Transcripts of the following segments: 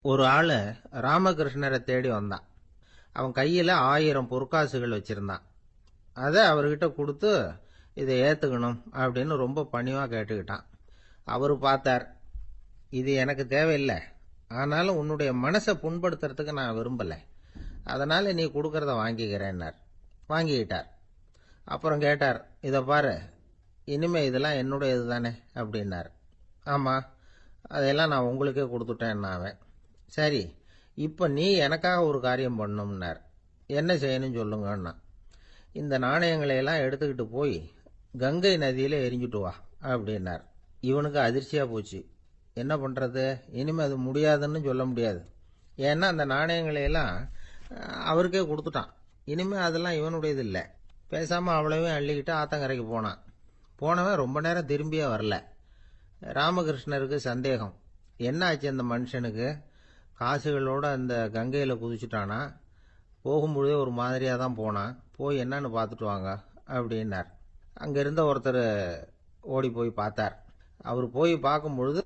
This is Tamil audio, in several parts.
ஒரு ஆளு ராமகிருஷ்ணரை தேடி வந்தான். அவன் கையில 1000 பொற்காசுகள் வச்சிருந்தான். அதை அவர்கிட்ட கொடுத்து இதை ஏத்துக்கணும் அப்படின்னு ரொம்ப பணிவா கேட்டுக்கிட்டான். அவரு பார்த்தார், இது எனக்கு தேவையில்லை, ஆனாலும் உன்னுடைய மனசை புண்படுத்துறதுக்கு நான் விரும்பல, அதனால நீ கொடுக்கறத வாங்கிக்கிறேன்னார். வாங்கிக்கிட்டார். அப்புறம் கேட்டார், இதை பாரு, இனிமே இதெல்லாம் என்னுடையது தானே அப்படின்னார். ஆமா, அதையெல்லாம் நான் உங்களுக்கே கொடுத்துட்டேன். அவன், சரி, இப்ப நீ எனக்காக ஒரு காரியம் பண்ணணும்னார். என்ன செய்யணும் சொல்லுங்கன்னா, இந்த நாணயங்களை எல்லாம் எடுத்துக்கிட்டு போய் கங்கை நதியில எரிஞ்சுட்டு வா அப்படின்னார். இவனுக்கு அதிர்ச்சியா போச்சு. என்ன பண்றது, இனிமே அது முடியாதுன்னு சொல்ல முடியாது. ஏன்னா அந்த நாணயங்களை எல்லாம் அவருக்கே கொடுத்துட்டான். இனிமே அதெல்லாம் இவனுடையது இல்லை. பேசாம அவ்வளவையும் அள்ளிக்கிட்டு ஆத்தங்கரைக்கு போனான். போனவன் ரொம்ப நேரம் திரும்பியே வரல. ராமகிருஷ்ணருக்கு சந்தேகம், என்ன ஆச்சு அந்த மனுஷனுக்கு, காசுகளோட அந்த கங்கையில குதிச்சுட்டானா, போகும்பொழுதே ஒரு மாதிரியா தான் போனான், போய் என்னன்னு பார்த்துட்டு வாங்க அப்படின்னார். அங்க இருந்த ஒருத்தர் ஓடி போய் பார்த்தார். அவர் போய் பார்க்கும் பொழுது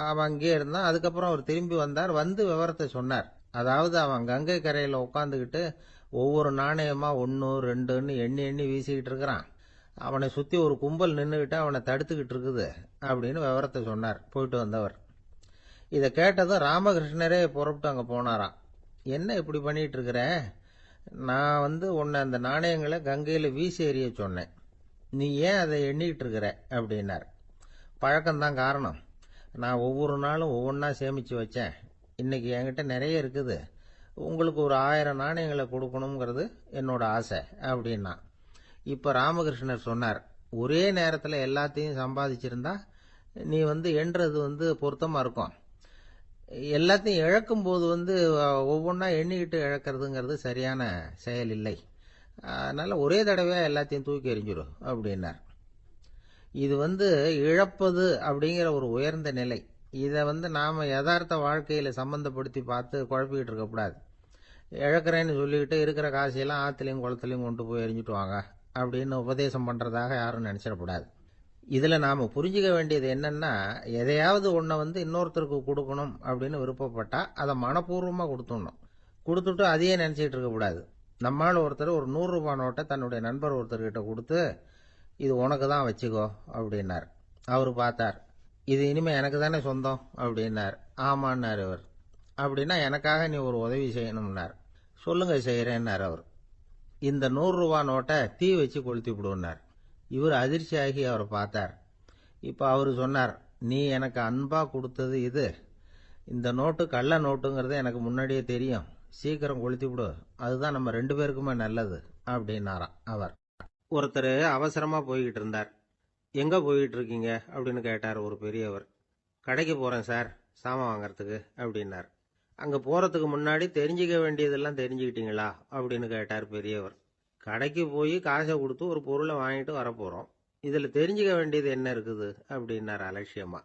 அவன் அங்கேயே இருந்தான். அதுக்கப்புறம் அவர் திரும்பி வந்தார். வந்து விவரத்தை சொன்னார். அதாவது அவன் கங்கை கரையில உட்காந்துக்கிட்டு ஒவ்வொரு நாணயமா 1 2ன்னு எண்ணி எண்ணி வீசிக்கிட்டு இருக்கிறான். அவனை சுத்தி ஒரு கும்பல் நின்றுகிட்டு அவனை தடுத்துக்கிட்டு இருக்குது அப்படின்னு விவரத்தை சொன்னார் போயிட்டு வந்தவர். இதை கேட்டதும் ராமகிருஷ்ணரே புறப்பட்டு அங்க போனாராம். என்ன இப்படி பண்ணிட்டு இருக்கிற, நான் உன்னை அந்த நாணயங்களை கங்கையில வீசி எறிய சொன்னேன், நீ ஏன் அதை எண்ணிட்டு இருக்கிற அப்படின்னார். பழக்கம்தான் காரணம், நான் ஒவ்வொரு நாளும் ஒவ்வொன்றா சேமிச்சு வச்சேன். இன்னைக்கு என்கிட்ட நிறைய இருக்குது, உங்களுக்கு ஒரு 1000 நாணயங்களை கொடுக்கணுங்கிறது என்னோட ஆசை அப்படின்னா. இப்ப ராமகிருஷ்ணர் சொன்னார், ஒரே நேரத்தில் எல்லாத்தையும் சம்பாதிச்சிருந்தா நீ எண்றது பொருத்தமா இருக்கும். எல்லாத்தையும் இழக்கும் போது ஒவ்வொன்றா எண்ணிக்கிட்டு இழக்கிறதுங்கிறது சரியான செயல் இல்லை. அதனால ஒரே தடவையா எல்லாத்தையும் தூக்கி எறிஞ்சிடும் அப்படின்னார். இது இழப்பது அப்படிங்கிற ஒரு உயர்ந்த நிலை. இதை நாம யதார்த்த வாழ்க்கையில சம்பந்தப்படுத்தி பார்த்து குழப்பிக்கிட்டு இருக்கக்கூடாது. இழக்கிறேன்னு சொல்லிக்கிட்டு இருக்கிற காசையெல்லாம் ஆத்துலையும் குளத்துலையும் கொண்டு போய் எரிஞ்சுட்டு வாங்க அப்படின்னு உபதேசம் பண்றதாக யாரும் நினைச்சிடக்கூடாது. இதுல நாம புரிஞ்சுக்க வேண்டியது என்னன்னா, எதையாவது ஒன்றை இன்னொருத்தருக்கு கொடுக்கணும் அப்படின்னு விருப்பப்பட்டா அதை மனப்பூர்வமா கொடுத்துடணும். கொடுத்துட்டு அதையே நினைச்சிட்டு இருக்கக்கூடாது. நம்மால் ஒருத்தர் ஒரு 100 ரூபாய் நோட்டை தன்னுடைய நண்பர் ஒருத்தர்கிட்ட கொடுத்து, இது உனக்கு தான் வச்சுக்கோ அப்படின்னார். அவரு பார்த்தார், இது இனிமே எனக்கு தானே சொந்தம் அப்படின்னார். ஆமான்னார் அவர். அப்படின்னா எனக்காக நீ ஒரு உதவி செய்யணும்னார். சொல்லுங்க செய்யறேன்னார் அவர். இந்த 100 ரூபாய் நோட்டை தீ வச்சு கொளுத்தி விடுனார். இவர் அதிர்ச்சியாகி அவரை பார்த்தார். இப்ப அவரு சொன்னார், நீ எனக்கு அன்பா கொடுத்தது இது, இந்த நோட்டு கள்ள நோட்டுங்கிறது எனக்கு முன்னாடியே தெரியும், சீக்கிரம் கொளுத்தி விடு, அதுதான் நம்ம 2 பேருக்குமே நல்லது அப்படின்னாராம் அவர். ஒருத்தர் அவசரமா போய்கிட்டு இருந்தார். எங்க போயிட்டு இருக்கீங்க அப்படின்னு கேட்டார் ஒரு பெரியவர். கடைக்கு போறேன் சார், சாமான் வாங்கறதுக்கு அப்படின்னார். அங்க போறதுக்கு முன்னாடி தெரிஞ்சுக்க வேண்டியதெல்லாம் தெரிஞ்சுக்கிட்டீங்களா அப்படின்னு கேட்டார் பெரியவர். கடைக்கு போய் காசை கொடுத்து ஒரு பொருளை வாங்கிட்டு வரப்போறோம், இதுல தெரிஞ்சுக்க வேண்டியது என்ன இருக்குது அப்படின்னார் அலட்சியமா.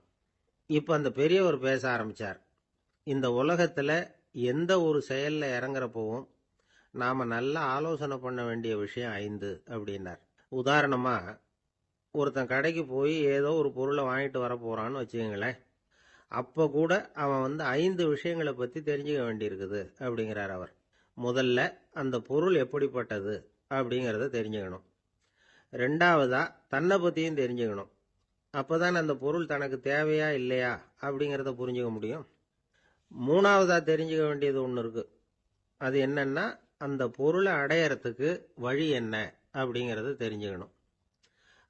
இப்ப அந்த பெரியவர் பேச ஆரம்பிச்சார். இந்த உலகத்துல எந்த ஒரு செயல்ல இறங்குறப்பவும் நாம நல்லா ஆலோசனை பண்ண வேண்டிய விஷயம் 5 அப்படின்னார். உதாரணமா, ஒருத்தன் கடைக்கு போய் ஏதோ ஒரு பொருளை வாங்கிட்டு வர போறான்னு வச்சுக்கங்களேன். அப்ப கூட அவன் 5 விஷயங்களை பத்தி தெரிஞ்சுக்க வேண்டியிருக்குது அப்படிங்கிறார் அவர். முதல்ல அந்த பொருள் எப்படிப்பட்டது அப்படிங்கறத தெரிஞ்சுக்கணும். 2வதா தன்னை பத்தியும் தெரிஞ்சுக்கணும். அப்பதான் அந்த பொருள் தனக்கு தேவையா இல்லையா அப்படிங்கறத புரிஞ்சுக்க முடியும். 3வதா தெரிஞ்சுக்க வேண்டியது ஒண்ணு இருக்கு. அது என்னன்னா, அந்த பொருளை அடையறதுக்கு வழி என்ன அப்படிங்கறத தெரிஞ்சுக்கணும்.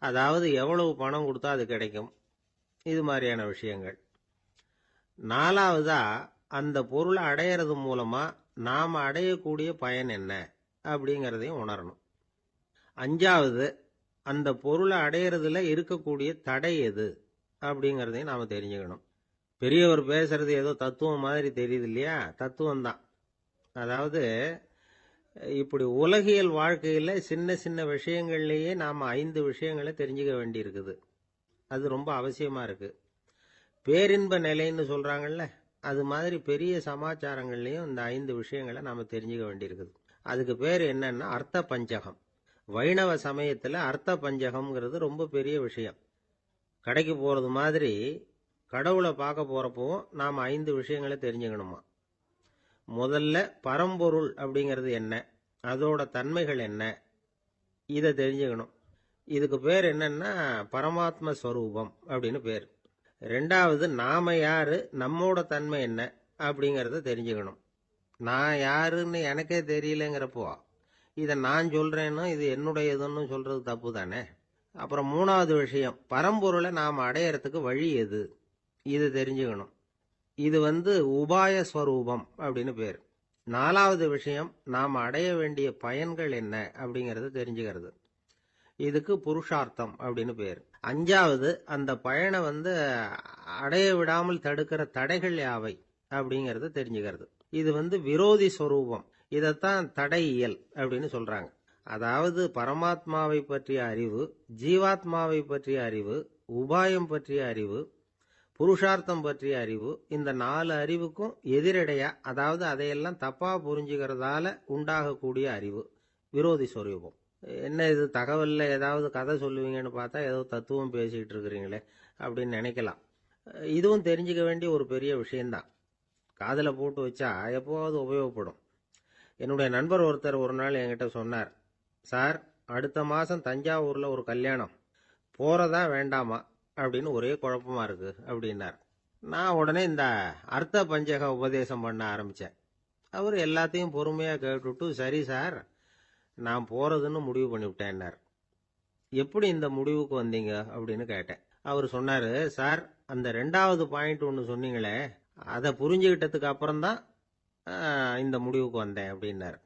அதாவது எவ்வளவு பணம் கொடுத்தா அது கிடைக்கும், இது மாதிரியான விஷயங்கள். 4வதா அந்த பொருளை அடையிறது மூலமா நாம அடையக்கூடிய பயன் என்ன அப்படிங்கறதையும் உணரணும். 5வது அந்த பொருளை அடையிறதுல இருக்கக்கூடிய தடை எது அப்படிங்கறதையும் நாம தெரிஞ்சுக்கணும். பெரியவர் பேசுறது ஏதோ தத்துவம் மாதிரி தெரியுது இல்லையா? தத்துவம் தான். அதாவது இப்படி உலகியல் வாழ்க்கையில சின்ன சின்ன விஷயங்கள்லயே நாம 5 விஷயங்களை தெரிஞ்சுக்க வேண்டி இருக்குது. அது ரொம்ப அவசியமா இருக்கு. பேரின்ப நிலைன்னு சொல்றாங்கல்ல, அது மாதிரி பெரிய சமாச்சாரங்கள்லயும் இந்த 5 விஷயங்களை நாம தெரிஞ்சுக்க வேண்டியிருக்குது. அதுக்கு பேர் என்னன்னா அர்த்த பஞ்சகம். வைணவ சமயத்துல அர்த்த பஞ்சகம்ங்கிறது ரொம்ப பெரிய விஷயம். கடைக்கு போறது மாதிரி கடவுளை பார்க்க போறப்பவும் நாம 5 விஷயங்களை தெரிஞ்சுக்கணுமா. முதல்ல பரம்பொருள் அப்படிங்கிறது என்ன, அதோட தன்மைகள் என்ன, இதை தெரிஞ்சுக்கணும். இதுக்கு பேர் என்னன்னா பரமாத்ம ஸ்வரூபம் அப்படின்னு பேர். ரெண்டாவது, நாம யாரு, நம்மோட தன்மை என்ன அப்படிங்கறத தெரிஞ்சுக்கணும். நான் யாருன்னு எனக்கே தெரியலங்கிறப்போ இதை நான் சொல்றேன்னு இது என்னுடையதுன்னு சொல்றது தப்பு தானே. அப்புறம் மூணாவது விஷயம், பரம்பொருளை நாம் அடையறதுக்கு வழி எது, இது தெரிஞ்சுக்கணும். இது உபாய ஸ்வரூபம் அப்படின்னு பேர். நாலாவது விஷயம், நாம் அடைய வேண்டிய பயன்கள் என்ன அப்படிங்கறத தெரிஞ்சுக்கிறது. இதுக்கு புருஷார்த்தம் அப்படின்னு பேர். அஞ்சாவது, அந்த பயனை அடைய விடாமல் தடுக்கிற தடைகள் யாவை அப்படிங்கறத தெரிஞ்சுக்கிறது. இது விரோதி ஸ்வரூபம். இதைத்தான் தடையியல் அப்படின்னு சொல்றாங்க. அதாவது பரமாத்மாவை பற்றிய அறிவு, ஜீவாத்மாவை பற்றிய அறிவு, உபாயம் பற்றிய அறிவு, புருஷார்த்தம் பற்றிய அறிவு, இந்த 4 அறிவுக்கும் எதிரடையா, அதாவது அதையெல்லாம் தப்பா புரிஞ்சுக்கிறதால உண்டாகக்கூடிய அறிவு விரோதி ஸ்வரூபம். என்ன இது தகவல்ல ஏதாவது கதை சொல்லுவீங்கன்னு பார்த்தா ஏதோ தத்துவம் பேசிக்கிட்டு இருக்கிறீங்களே அப்படின்னு நினைக்கலாம். இதுவும் தெரிஞ்சுக்க வேண்டிய ஒரு பெரிய விஷயம்தான். காதல போட்டு வச்சா எப்போவாவது உபயோகப்படும். என்னுடைய நண்பர் ஒருத்தர் ஒரு நாள் என்கிட்ட சொன்னார், சார், அடுத்த மாசம் தஞ்சாவூர்ல ஒரு கல்யாணம், போறதா வேண்டாமா அப்படின்னு ஒரே குழப்பமா இருக்கு அப்படின்னார். நான் உடனே இந்த அர்த்த பஞ்சக உபதேசம் பண்ண ஆரம்பிச்சேன். அவர் எல்லாத்தையும் பொறுமையா கேட்டுட்டு, சரி சார், நான் போறதுன்னு முடிவு பண்ணிவிட்டேன்னார். எப்படி இந்த முடிவுக்கு வந்தீங்க அப்படின்னு கேட்டேன். அவர் சொன்னாரு, சார், அந்த 2வது பாயிண்ட் ஒன்று சொன்னீங்களே, அதை புரிஞ்சுக்கிட்டதுக்கு அப்புறம்தான் இந்த முடிவுக்கு வந்தேன் அப்படின்னாரு.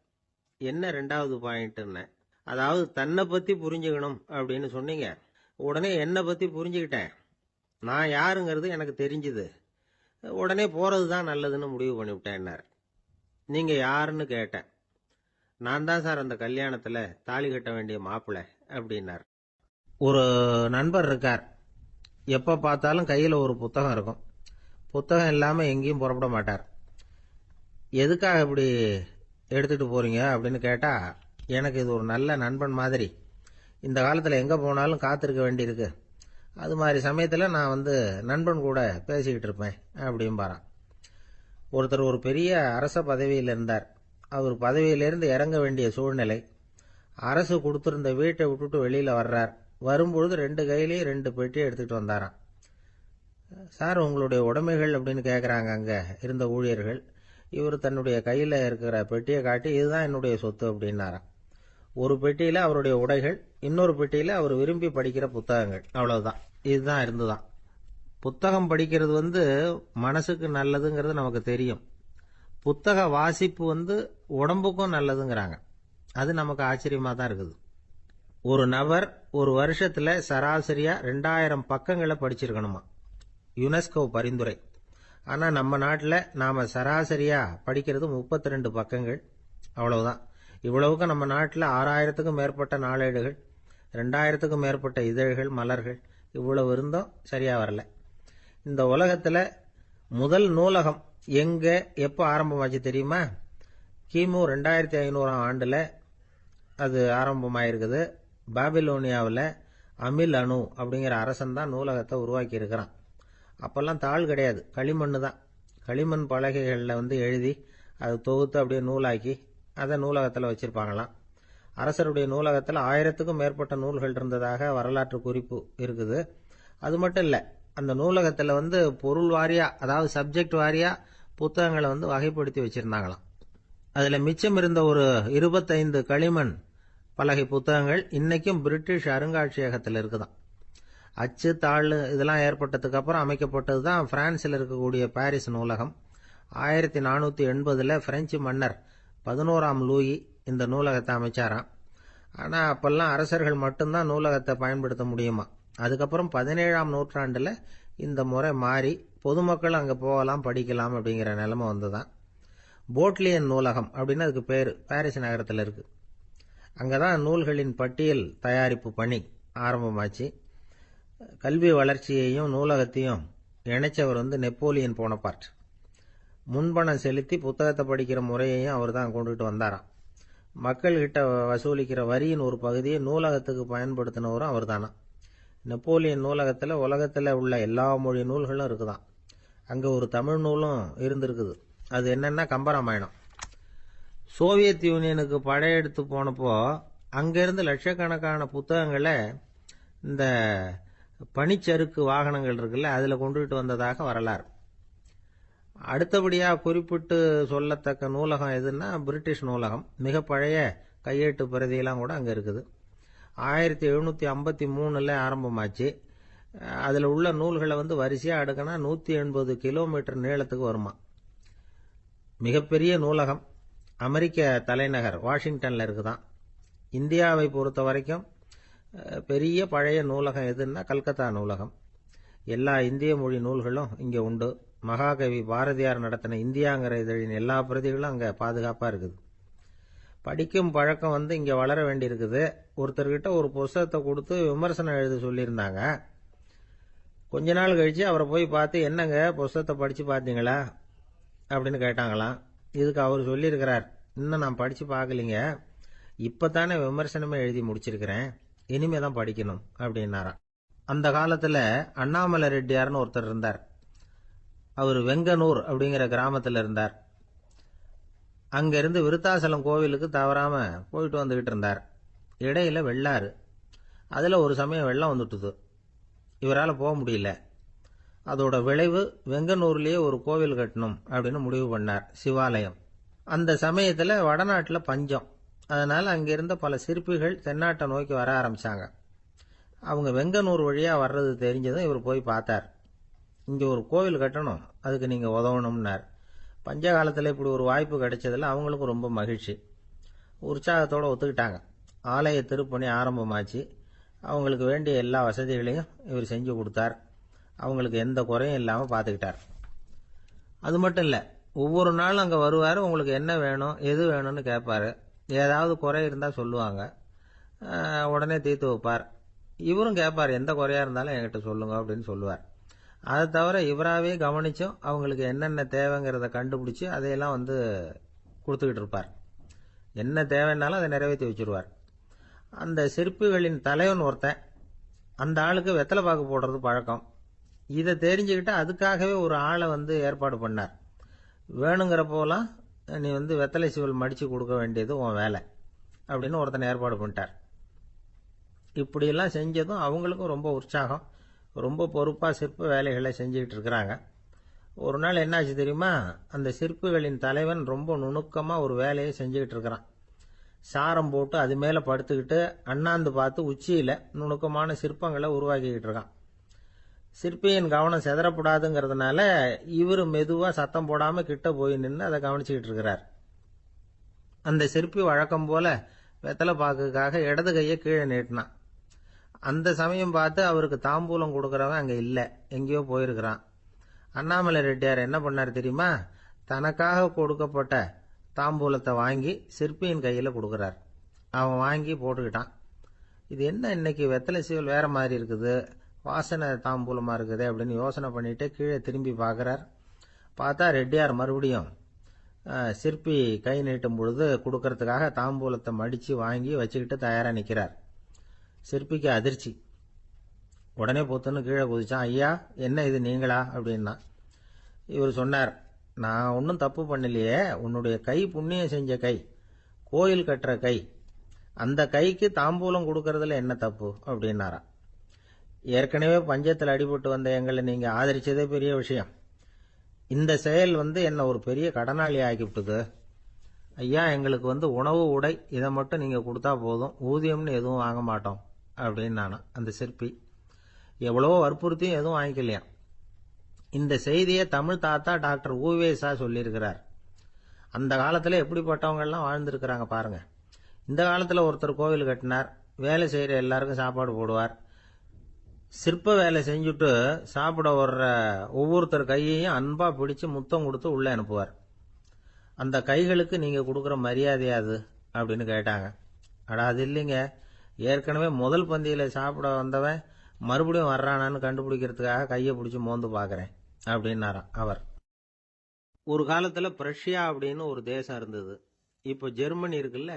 என்ன 2வது பாயிண்ட்னு? அதாவது தன்னை பத்தி புரிஞ்சுக்கணும் அப்படின்னு சொன்னீங்க. உடனே என்னை பத்தி புரிஞ்சுக்கிட்டேன், நான் யாருங்கிறது எனக்கு தெரிஞ்சுது, உடனே போறது தான் நல்லதுன்னு முடிவு பண்ணிவிட்டேன்னார். நீங்க யாருன்னு கேட்டேன். நான் தான் சார் அந்த கல்யாணத்துல தாலி கட்ட வேண்டிய மாப்பிள்ளை அப்படின்னார். ஒரு நண்பர் இருக்கார், எப்ப பார்த்தாலும் கையில ஒரு புத்தகம் இருக்கும். புத்தகம் இல்லாம எங்கேயும் புறப்பட மாட்டார். எதுக்காக இப்படி எடுத்துட்டு போறீங்க அப்படின்னு கேட்டா, எனக்கு இது ஒரு நல்ல நண்பன் மாதிரி, இந்த காலத்துல எங்க போனாலும் காத்திருக்க வேண்டியிருக்கு, அது மாதிரி சமயத்துல நான் நண்பன் கூட பேசிக்கிட்டு இருப்பேன் அப்படிம்பாரான். ஒருத்தர் ஒரு பெரிய அரச பதவியில் இருந்தார். அவர் பதவியிலிருந்து இறங்க வேண்டிய சூழ்நிலை. அரசு கொடுத்திருந்த வீட்டை விட்டுட்டு வெளியில வர்றார். வரும்பொழுது 2 கையிலேயே 2 பெட்டியை எடுத்துட்டு வந்தாராம். சார், உங்களுடைய உடைமைகள் அப்படின்னு கேட்கறாங்க அங்க இருந்த ஊழியர்கள். இவர் தன்னுடைய கையில இருக்கிற பெட்டியை காட்டி, இதுதான் என்னுடைய சொத்து அப்படின்னாராம். ஒரு பெட்டியில அவருடைய உடைகள், இன்னொரு பெட்டியில அவர் விரும்பி படிக்கிற புத்தகங்கள். அவ்வளவுதான். இதுதான் இருந்துதான். புத்தகம் படிக்கிறது மனசுக்கு நல்லதுங்கிறது நமக்கு தெரியும். புத்தக வாசிப்பு உடம்புக்கும் நல்லதுங்கிறாங்க. அது நமக்கு ஆச்சரியமா தான் இருக்குது. ஒரு நபர் ஒரு வருஷத்துல சராசரியா 2000 பக்கங்களை படிச்சிருக்கணுமா, யுனெஸ்கோ பரிந்துரை. ஆனா நம்ம நாட்டில் நாம சராசரியா படிக்கிறது 32 பக்கங்கள். அவ்வளவுதான். இவ்வளவுக்கு நம்ம நாட்டில் 6000த்துக்கும் மேற்பட்ட நாளேடுகள், 2000த்துக்கும் மேற்பட்ட இதழ்கள், மலர்கள், இவ்வளவு இருந்தும் சரியா வரல. இந்த உலகத்துல முதல் நூலகம் எங்க எப்ப ஆரம்பமாச்சு தெரியுமா? கிமு 2500 ஆண்டுல அது ஆரம்பமாயிருக்குது. பாபிலோனியாவில் அமில் அணு அப்படிங்கிற அரசன் தான் நூலகத்தை உருவாக்கி இருக்கிறான். அப்பெல்லாம் தாள் கிடையாது, களிமண் தான். களிமண் பலகைகளில் எழுதி அது தொகுத்து அப்படியே நூலாக்கி அதை நூலகத்தில் வச்சிருப்பாங்களாம். அரசருடைய நூலகத்தில் 1000த்துக்கும் மேற்பட்ட நூல்கள் இருந்ததாக வரலாற்று குறிப்பு இருக்குது. அது மட்டும் இல்லை, அந்த நூலகத்தில் பொருள் வாரியா, அதாவது சப்ஜெக்ட் வாரியா புத்தகங்களை வகைப்படுத்தி வச்சிருந்தாங்களாம். அதுல மிச்சம் இருந்த ஒரு 25 களிமண் பலகை புத்தகங்கள் இன்னைக்கும் பிரிட்டிஷ் அருங்காட்சியகத்தில் இருக்குதான். அச்சு தாள் இதெல்லாம் ஏற்பட்டதுக்கு அப்புறம் அமைக்கப்பட்டது தான் பிரான்சில் இருக்கக்கூடிய பாரிஸ் நூலகம். 1480 பிரெஞ்சு மன்னர் 11ஆம் லூயி இந்த நூலகத்தை அமைச்சாராம். ஆனா அப்பெல்லாம் அரசர்கள் மட்டும்தான் நூலகத்தை பயன்படுத்த முடியுமா. அதுக்கப்புறம் 17ஆம் நூற்றாண்டுல இந்த முறை மாறி பொதுமக்கள் அங்க போகலாம், படிக்கலாம் அப்படிங்கிற நிலைமை வந்துதான். போட்லியன் நூலகம் அப்படின்னு அதுக்கு பேரு, பாரிஸ் நகரத்தில் இருக்கு. அங்கதான் நூல்களின் பட்டியல் தயாரிப்பு பணி ஆரம்பமாச்சு. கல்வி வளர்ச்சியையும் நூலகத்தையும் இணைச்சவர் நெப்போலியன் போனபார்ட். முன்பணம் செலுத்தி புத்தகத்தை படிக்கிற முறையையும் அவர் தான் கொண்டுட்டு வந்தாராம். மக்கள் கிட்ட வசூலிக்கிற வரியின் ஒரு பகுதியை நூலகத்துக்கு பயன்படுத்தினவரும் அவர் தானா. நெப்போலியன் நூலகத்தில் உலகத்தில் உள்ள எல்லா மொழி நூல்களும் இருக்குதான். அங்க ஒரு தமிழ் நூலும் இருந்திருக்குது. அது என்னன்னா கம்பராமாயணம். சோவியத் யூனியனுக்கு படையெடுத்து போனப்போ அங்கிருந்து லட்சக்கணக்கான புத்தகங்களை இந்த பனிச்சறுக்கு வாகனங்கள் இருக்குல்ல அதில் கொண்டுகிட்டு வந்ததாக வரலாறு. அடுத்தபடியாக குறிப்பிட்டு சொல்லத்தக்க நூலகம் எதுன்னா பிரிட்டிஷ் நூலகம். மிக பழைய கையெழுத்து பிரதியெல்லாம் கூட அங்கே இருக்குது. 1753 ஆரம்பமாச்சு. அதில் உள்ள நூல்களை வரிசையாக அடுக்கினா 180 கிலோமீட்டர் நீளத்துக்கு வருமா. மிகப்பெரிய நூலகம் அமெரிக்க தலைநகர் வாஷிங்டனில் இருக்குதான். இந்தியாவை பொறுத்த வரைக்கும் பெரிய பழைய நூலகம் எதுன்னா கல்கத்தா நூலகம். எல்லா இந்திய மொழி நூல்களும் இங்கே உண்டு. மகாகவி பாரதியார் நடத்தின இந்தியாங்கிற இதழின் எல்லா பிரதிகளும் அங்கே பாதுகாப்பாக இருக்குது. படிக்கும் பழக்கம் இங்கே வளர வேண்டியிருக்குது. ஒருத்தர்கிட்ட ஒரு புஸ்தகத்தை கொடுத்து விமர்சனம் எழுத சொல்லியிருந்தாங்க. கொஞ்ச நாள் கழித்து அவரை போய் பார்த்து, என்னங்க புஸ்தகத்தை படித்து பார்த்தீங்களா அப்படின்னு கேட்டாங்களாம். இதுக்கு அவர் சொல்லியிருக்கிறார், இன்னும் நான் படித்து பார்க்கலிங்க, இப்போ தானே விமர்சனமே எழுதி முடிச்சிருக்கிறேன், இனிமே தான் படிக்கணும் அப்படின்னாராம். அந்த காலத்தில் அண்ணாமலை ரெட்டியார்னு ஒருத்தர் இருந்தார். அவர் வெங்கனூர் அப்படிங்கிற கிராமத்தில் இருந்தார். அங்கிருந்து விருத்தாசலம் கோவிலுக்கு தவறாம போயிட்டு வந்துகிட்டு இருந்தார். இடையில வெள்ளாறு. அதில் ஒரு சமயம் வெள்ளம் வந்துட்டுது. இவரால் போக முடியல. அதோட விளைவு வெங்கனூர்லேயே ஒரு கோவில் கட்டணும் அப்படின்னு முடிவு பண்ணார், சிவாலயம். அந்த சமயத்தில் வடநாட்டில் பஞ்சம். அதனால் அங்கிருந்த பல சிற்பிகள் தென்னாட்டை நோக்கி வர ஆரம்பித்தாங்க. அவங்க வெங்கனூர் வழியாக வர்றது தெரிஞ்சதும் இவர் போய் பார்த்தார். இங்கே ஒரு கோவில் கட்டணும், அதுக்கு நீங்கள் உதவணும்னார். பஞ்ச காலத்தில் இப்படி ஒரு வாய்ப்பு கிடைச்சதில் அவங்களுக்கும் ரொம்ப மகிழ்ச்சி. உற்சாகத்தோடு ஒத்துக்கிட்டாங்க. ஆலய திருப்பணி ஆரம்பமாச்சு. அவங்களுக்கு வேண்டிய எல்லா வசதிகளையும் இவர் செஞ்சு கொடுத்தார். அவங்களுக்கு எந்த குறையும் இல்லாமல் பார்த்துக்கிட்டார். அது மட்டும் இல்லை, ஒவ்வொரு நாளும் அங்கே வருவார். உங்களுக்கு என்ன வேணும் எது வேணும்னு கேட்பார். ஏதாவது குறை இருந்தால் சொல்லுவாங்க, உடனே தீர்த்து வைப்பார். இவரும் கேட்பார், எந்த குறையாக இருந்தாலும் என்கிட்ட சொல்லுங்க அப்படின்னு சொல்லுவார். அதை தவிர இவராகவே கவனிச்சும் அவங்களுக்கு என்னென்ன தேவைங்கிறத கண்டுபிடிச்சி அதையெல்லாம் கொடுத்துக்கிட்டு இருப்பார். என்ன தேவைன்னாலும் அதை நிறைவேற்றி வச்சுருவார். அந்த சிற்பிகளின் தலைவன் ஒருத்தன், அந்த ஆளுக்கு வெத்தலை பாக்கு போடுறது பழக்கம். இதை தெரிஞ்சுக்கிட்டு அதுக்காகவே ஒரு ஆளை ஏற்பாடு பண்ணார். வேணுங்கிறப்போலாம் நீ வெத்தலை சிவல் மடித்து கொடுக்க வேண்டியது உன் வேலை அப்படின்னு ஒருத்தனை ஏற்பாடு பண்ணிட்டார். இப்படியெல்லாம் செஞ்சதும் அவங்களுக்கும் ரொம்ப உற்சாகம். ரொம்ப பொறுப்பாக சிற்ப வேலைகளை செஞ்சுக்கிட்டு இருக்கிறாங்க. ஒரு நாள் என்னாச்சு தெரியுமா, அந்த சிற்பிகளின் தலைவன் ரொம்ப நுணுக்கமாக ஒரு வேலையை செஞ்சுக்கிட்டு இருக்கிறான். சாரம் போட்டு அது மேலே படுத்துக்கிட்டு அண்ணாந்து பார்த்து உச்சியில் நுணுக்கமான சிற்பங்களை உருவாக்கிக்கிட்டு இருக்கான். சிற்பியின் கவனம் செதறப்படாதுங்கிறதுனால இவர் மெதுவாக சத்தம் போடாமல் கிட்ட போய் நின்று அதை கவனிச்சுக்கிட்டு இருக்கிறார். அந்த சிற்பி வழக்கம் போல வெத்தலை பாக்குக்காக இடது கையை கீழே நீட்டினான். அந்த சமயம் பார்த்து அவருக்கு தாம்பூலம் கொடுக்குறவன் அங்கே இல்லை, எங்கேயோ போயிருக்கிறான். அண்ணாமலை ரெட்டியார் என்ன பண்ணார் தெரியுமா, தனக்காக கொடுக்கப்பட்ட தாம்பூலத்தை வாங்கி சிற்பியின் கையில் கொடுக்குறார். அவன் வாங்கி போட்டுக்கிட்டான். இது என்ன இன்னைக்கு வெத்தலை சீவல் வேற மாதிரி இருக்குது, வாசனை தாம்பூலமாக இருக்குது அப்படின்னு யோசனை பண்ணிட்டு கீழே திரும்பி பார்க்குறார். பார்த்தா ரெட்டியார் மறுபடியும் சிற்பி கை நீட்டும் பொழுது கொடுக்கறதுக்காக தாம்பூலத்தை மடித்து வாங்கி வச்சுக்கிட்டு தயாராக நிற்கிறார். சிற்பிக்கு அதிர்ச்சி. உடனே பொத்துன்னு கீழே குதிச்சான். ஐயா, என்ன இது நீங்களா அப்படின்னா. இவர் சொன்னார், நான் ஒன்றும் தப்பு பண்ணலையே, உன்னுடைய கை புண்ணியம் செஞ்ச கை, கோயில் கட்டுற கை, அந்த கைக்கு தாம்பூலம் கொடுக்கறதுல என்ன தப்பு அப்படின்னாராம். ஏற்கனவே பஞ்சத்தில் அடிபட்டு வந்த எங்களை நீங்கள் ஆதரிச்சதே பெரிய விஷயம். இந்த செயல் என்ன ஒரு பெரிய கடனாளி ஆக்கிவிட்டுது. ஐயா, எங்களுக்கு உணவு உடை இதை மட்டும் நீங்கள் கொடுத்தா போதும், ஊதியம்னு எதுவும் வாங்க மாட்டோம் அப்படின்னு நானா. அந்த சிற்பி எவ்வளவோ வற்புறுத்தியும் எதுவும் வாங்கிக்கலையாம். இந்த செய்தியை தமிழ் தாத்தா டாக்டர் ஊவேசா சொல்லியிருக்கிறார். அந்த காலத்தில் எப்படிப்பட்டவங்கெல்லாம் வாழ்ந்துருக்கிறாங்க பாருங்க. இந்த காலத்தில் ஒருத்தர் கோவில் கட்டினார், வேலை செய்கிற எல்லாருக்கும் சாப்பாடு போடுவார். சிற்ப வேலை செஞ்சுட்டு சாப்பிட வர்ற ஒவ்வொருத்தர் கையையும் அன்பாக பிடிச்சு முத்தம் கொடுத்து உள்ளே அனுப்புவார். அந்த கைகளுக்கு நீங்கள் கொடுக்குற மரியாதையாது அப்படின்னு கேட்டாங்க. அடா, அது இல்லைங்க, ஏற்கனவே முதல் பந்தியில் சாப்பிட வந்தவன் மறுபடியும் வர்றானான்னு கண்டுபிடிக்கிறதுக்காக கையை பிடிச்சி மோந்து பார்க்குறேன் அப்படின்னாராம் அவர். ஒரு காலத்தில் பிரஷ்யா அப்படின்னு ஒரு தேசம் இருந்தது. இப்போ ஜெர்மனி இருக்குல்ல,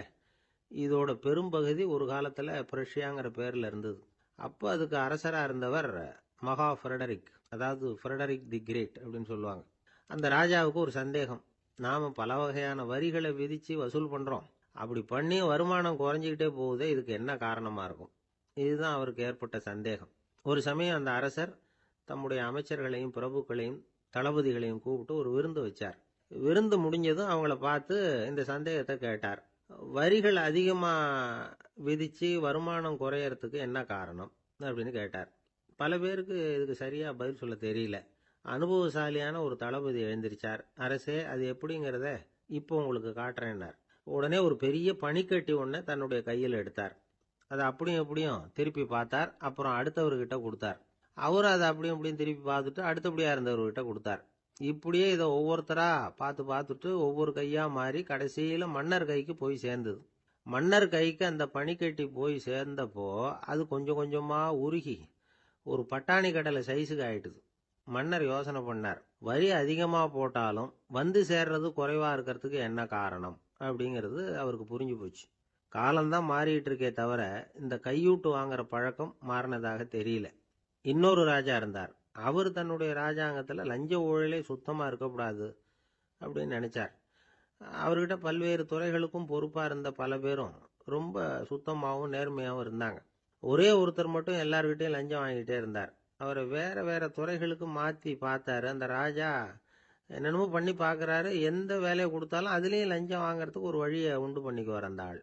இதோட பெரும்பகுதி ஒரு காலத்தில் பிரஷ்யாங்கிற பேரில் இருந்தது. அப்போ அதுக்கு அரசராக இருந்தவர் மகா ஃப்ரெடரிக், அதாவது ஃப்ரெடரிக் தி கிரேட் அப்படின்னு சொல்லுவாங்க. அந்த ராஜாவுக்கு ஒரு சந்தேகம், நாம பல வகையான வரிகளை விதிச்சு வசூல் பண்றோம். அப்படி பண்ணி வருமானம் குறைஞ்சிக்கிட்டே போகுதே, இதுக்கு என்ன காரணமா இருக்கும்? இதுதான் அவருக்கு ஏற்பட்ட சந்தேகம். ஒரு சமயம் அந்த அரசர் தம்முடைய அமைச்சர்களையும் பிரபுக்களையும் தளபதிகளையும் கூப்பிட்டு ஒரு விருந்து வச்சார். விருந்து முடிஞ்சதும் அவங்கள பார்த்து இந்த சந்தேகத்தை கேட்டார். வரிகள் அதிகமா விதிச்சு வருமானம் குறையறதுக்கு என்ன காரணம் அப்படின்னு கேட்டார். பல பேருக்கு இதுக்கு சரியா பதில் சொல்ல தெரியல. அனுபவசாலியான ஒரு தளபதி எழுந்திருச்சார். அரசே, அது எப்படிங்கிறத இப்போ உங்களுக்கு காட்டுறேன்னார். உடனே ஒரு பெரிய பனிக்கட்டி ஒன்றை தன்னுடைய கையில் எடுத்தார். அதை அப்படியும் எப்படியும் திருப்பி பார்த்தார். அப்புறம் அடுத்தவர்கிட்ட கொடுத்தார். அவர் அதை அப்படியும் இப்படியும் திருப்பி பார்த்துட்டு அடுத்தபடியா இருந்தவர்கிட்ட கொடுத்தார். இப்படியே இதை ஒவ்வொருத்தரா பார்த்து பார்த்துட்டு ஒவ்வொரு கையா மாறி கடைசியில மன்னர் கைக்கு போய் சேர்ந்தது. மன்னர் கைக்கு அந்த பனிக்கட்டி போய் சேர்ந்தப்போ அது கொஞ்சம் கொஞ்சமா உருகி ஒரு பட்டாணி கடலை சைஸுக்கு ஆயிட்டுது. மன்னர் யோசனை பண்ணார். வரி அதிகமா போட்டாலும் வந்து சேர்றது குறைவா இருக்கிறதுக்கு என்ன காரணம் அப்படிங்கிறது அவருக்கு புரிஞ்சு போச்சு. காலம்தான் மாறிட்டு இருக்கே தவிர இந்த கையூட்டு வாங்குற பழக்கம் மாறினதாக தெரியல. இன்னொரு ராஜா இருந்தார். அவர் தன்னுடைய ராஜாங்கத்துல லஞ்ச ஊழலே சுத்தமா இருக்கக்கூடாது அப்படின்னு நினைச்சார். அவர்கிட்ட பல்வேறு துறைகளுக்கும் பொறுப்பா இருந்த பல பேரும் ரொம்ப சுத்தமாகவும் நேர்மையாகவும் இருந்தாங்க. ஒரே ஒருத்தர் மட்டும் எல்லார்கிட்டையும் லஞ்சம் வாங்கிட்டே இருந்தார். அவரை வேற வேற துறைகளுக்கு மாத்தி பார்த்தாரு. அந்த ராஜா என்னென்னமோ பண்ணி பார்க்கறாரு. எந்த வேலையை கொடுத்தாலும் அதுலேயும் லஞ்சம் வாங்கறதுக்கு ஒரு வழியை உண்டு பண்ணிக்குவார் அந்த ஆள்.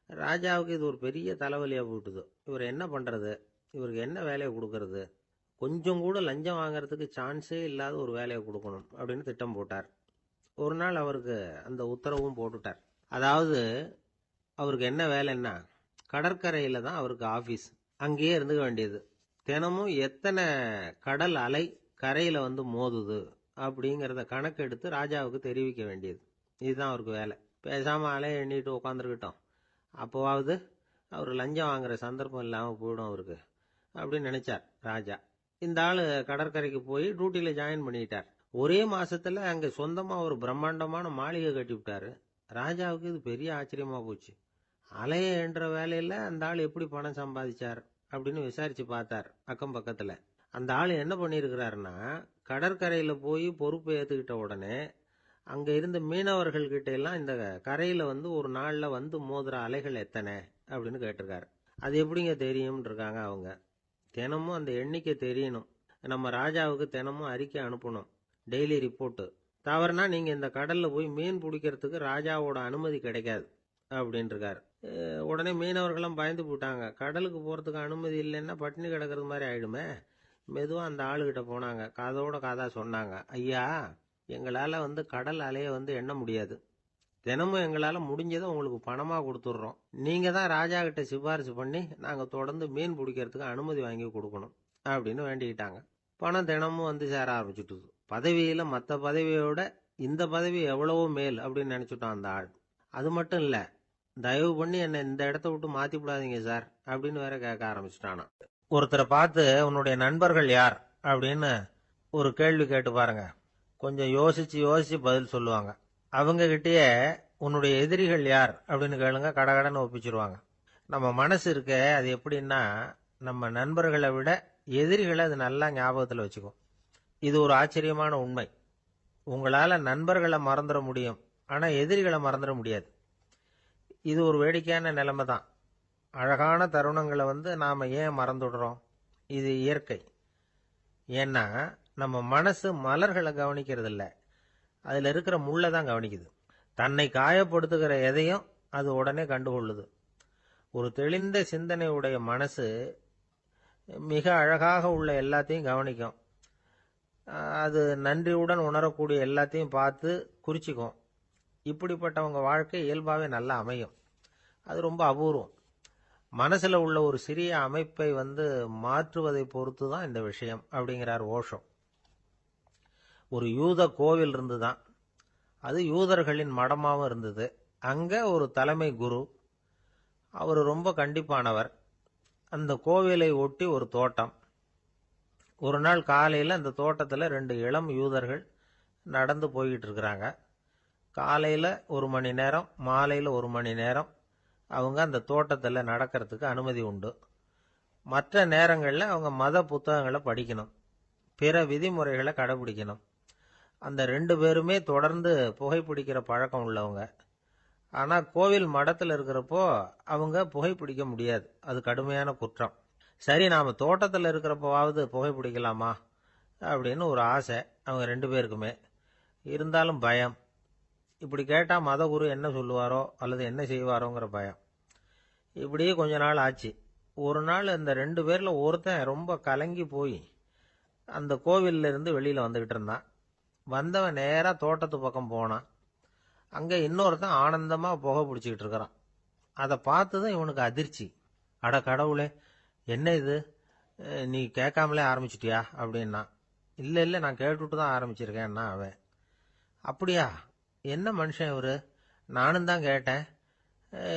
ராஜாவுக்கு இது ஒரு பெரிய தலைவலியா போட்டுது. இவர் என்ன பண்றது? இவருக்கு என்ன வேலையை கொடுக்கறது? கொஞ்சம் கூட லஞ்சம் வாங்கறதுக்கு சான்ஸே இல்லாத ஒரு வேலையை கொடுக்கணும் அப்படின்னு திட்டம் போட்டார். ஒரு நாள் அவருக்கு அந்த உத்தரவும் போட்டுட்டார். அதாவது அவருக்கு என்ன வேலைன்னா, கடற்கரையில தான் அவருக்கு ஆபீஸ். அங்கேயே இருந்துக்க வேண்டியது. தினமும் எத்தனை கடல் அலை கரையில வந்து மோதுது அப்படிங்கிறத கணக்கெடுத்து ராஜாவுக்கு தெரிவிக்க வேண்டியது. இதுதான் அவருக்கு வேலை. பேசாம அலையை எண்ணிட்டு உட்காந்துருக்கட்டும், அப்போவாவது அவர் லஞ்சம் வாங்குற சந்தர்ப்பம் இல்லாமல் போயிடும் அவருக்கு அப்படின்னு நினைச்சார் ராஜா. இந்த ஆளு கடற்கரைக்கு போய் டியூட்டியில ஜாயின் பண்ணிட்டார். ஒரே மாசத்துல அங்க சொந்தமா ஒரு பிரம்மாண்டமான மாளிகை கட்டி விட்டாரு. ராஜாவுக்கு இது பெரிய ஆச்சரியமா போச்சு. அலைய என்ற வேலையில அந்த ஆள் எப்படி பணம் சம்பாதிச்சார் அப்படின்னு விசாரிச்சு பார்த்தார் அக்கம் பக்கத்துல. அந்த ஆள் என்ன பண்ணிருக்கிறாருன்னா, கடற்கரையில போய் பொறுப்பை ஏத்துக்கிட்ட உடனே அங்க இருந்த மீனவர்கள் கிட்ட எல்லாம் இந்த கரையில வந்து ஒரு நாள்ல வந்து மோதுற அலைகள் எத்தனை அப்படின்னு கேட்டிருக்காரு. அது எப்படிங்க தெரியும்னு இருக்காங்க அவங்க. தினமும் அந்த எண்ணிக்கை தெரியணும். நம்ம ராஜாவுக்கு தினமும் அறிக்கை அனுப்பணும், டெய்லி ரிப்போர்ட்டு. தவறுனா நீங்க இந்த கடல்ல போய் மீன் பிடிக்கிறதுக்கு ராஜாவோட அனுமதி கிடைக்காது அப்படின்னு இருக்காரு. உடனே மீனவர்களும் பயந்து போட்டாங்க. கடலுக்கு போறதுக்கு அனுமதி இல்லைன்னா பட்டினி கிடக்கிறது மாதிரி ஆயிடுமே. மெதுவா அந்த ஆளுகிட்ட போனாங்க. காதோட காதா சொன்னாங்க, ஐயா, எங்களால வந்து கடல் அலைய வந்து எண்ண முடியாது. தினமும் எங்களால முடிஞ்சதை உங்களுக்கு பணமா கொடுத்துட்றோம். நீங்க தான் ராஜா கிட்ட சிபாரிசு பண்ணி நாங்க தொடர்ந்து மீன் பிடிக்கிறதுக்கு அனுமதி வாங்கி கொடுக்கணும் அப்படின்னு வேண்டிக்கிட்டாங்க. பணம் தினமும் வந்து சேர ஆரம்பிச்சுட்டுது. பதவியில மற்ற பதவியோட இந்த பதவி எவ்வளவோ மேல் அப்படின்னு நினைச்சுட்டான் அந்த ஆள். அது மட்டும் இல்ல, தயவு பண்ணி என்ன இந்த இடத்த விட்டு மாத்தி விடாதீங்க சார் அப்படின்னு வேற கேட்க ஆரம்பிச்சுட்டானா. ஒருத்தரை பார்த்து உன்னுடைய நண்பர்கள் யார் அப்படின்னு ஒரு கேள்வி கேட்டு பாருங்க. கொஞ்சம் யோசிச்சு யோசிச்சு பதில் சொல்லுவாங்க. அவங்க கிட்டயே உன்னுடைய எதிரிகள் யார் அப்படின்னு கேளுங்க, கடகடன்னு ஒப்பிச்சிருவாங்க. நம்ம மனசு இருக்க, அது எப்படின்னா, நம்ம நண்பர்களை விட எதிரிகளை அது நல்லா ஞாபகத்தில் வச்சுக்கும். இது ஒரு ஆச்சரியமான உண்மை. உங்களால நண்பர்களை மறந்துட முடியும், ஆனா எதிரிகளை மறந்துட முடியாது. இது ஒரு வேடிக்கையான நிலைமை தான். அழகான தருணங்களை வந்து நாம ஏன் மறந்துடுறோம்? இது இயற்கை. ஏன்னா நம்ம மனசு மலர்களை கவனிக்கிறது இல்லை, அதுல இருக்கிற முள்ளை தான் கவனிக்குது. தன்னை காயப்படுத்துகிற எதையும் அது உடனே கண்டுகொள்ளுது. ஒரு தெளிந்த சிந்தனை உடைய மனசு மிக அழகாக உள்ள எல்லாத்தையும் கவனிக்கும். அது நன்றியுடன் உணரக்கூடிய எல்லாத்தையும் பார்த்து குறிச்சிக்கும். இப்படிப்பட்டவங்க வாழ்க்கை இயல்பாகவே நல்லா அமையும். அது ரொம்ப அபூர்வம். மனசுல உள்ள ஒரு சிறிய அமைப்பை வந்து மாற்றுவதை பொறுத்து தான் இந்த விஷயம் அப்படிங்கிறார் ஓஷோ. ஒரு யூத கோவில் இருந்துதான். அது யூதர்களின் மடமாவும் இருந்தது. அங்க ஒரு தலைமை குரு, அவர் ரொம்ப கண்டிப்பானவர். அந்த கோவிலை ஒட்டி ஒரு தோட்டம். ஒரு நாள் காலையில் அந்த தோட்டத்தில் 2 இளம் யூதர்கள் நடந்து போய்கிட்டு இருக்கிறாங்க. காலையில் 1 மணி நேரம், மாலையில் 1 மணி நேரம் அவங்க அந்த தோட்டத்தில் நடக்கிறதுக்கு அனுமதி உண்டு. மற்ற நேரங்களில் அவங்க மத புத்தகங்களை படிக்கணும், பிற விதிமுறைகளை கடைபிடிக்கணும். அந்த 2 பேருமே தொடர்ந்து புகைப்பிடிக்கிற பழக்கம் உள்ளவங்க. ஆனா கோவில் மடத்துல இருக்கிறப்போ அவங்க புகைப்பிடிக்க முடியாது, அது கடுமையான குற்றம். சரி, நாம தோட்டத்துல இருக்கிறப்பவாவது புகைப்பிடிக்கலாமா அப்படின்னு ஒரு ஆசை அவங்க 2 பேருக்குமே. இருந்தாலும் பயம். இப்படி கேட்டா மதகுரு என்ன சொல்லுவாரோ அல்லது என்ன செய்வாரோங்கிற பயம். இப்படியே கொஞ்ச நாள் ஆச்சு. ஒரு நாள் இந்த 2 பேர்ல ஒருத்தன் ரொம்ப கலங்கி போய் அந்த கோவில்ல இருந்து வெளியில வந்துகிட்டு இருந்தான். வந்தவன் நேரா தோட்டத்து பக்கம் போனான். அங்க இன்னொருத்தன் ஆனந்தமா புகை பிடிச்சிக்கிட்டு இருக்கிறான். அதை பார்த்ததும் இவனுக்கு அதிர்ச்சி. அட கடவுளே, என்ன இது, நீ கேட்காமலே ஆரம்பிச்சிட்டியா அப்படின்னா. இல்ல இல்ல, நான் கேட்டுட்டு தான் ஆரம்பிச்சிருக்கேன்னா அவன். அப்படியா, என்ன மனுஷன் இவரு, நானும் தான் கேட்டேன்,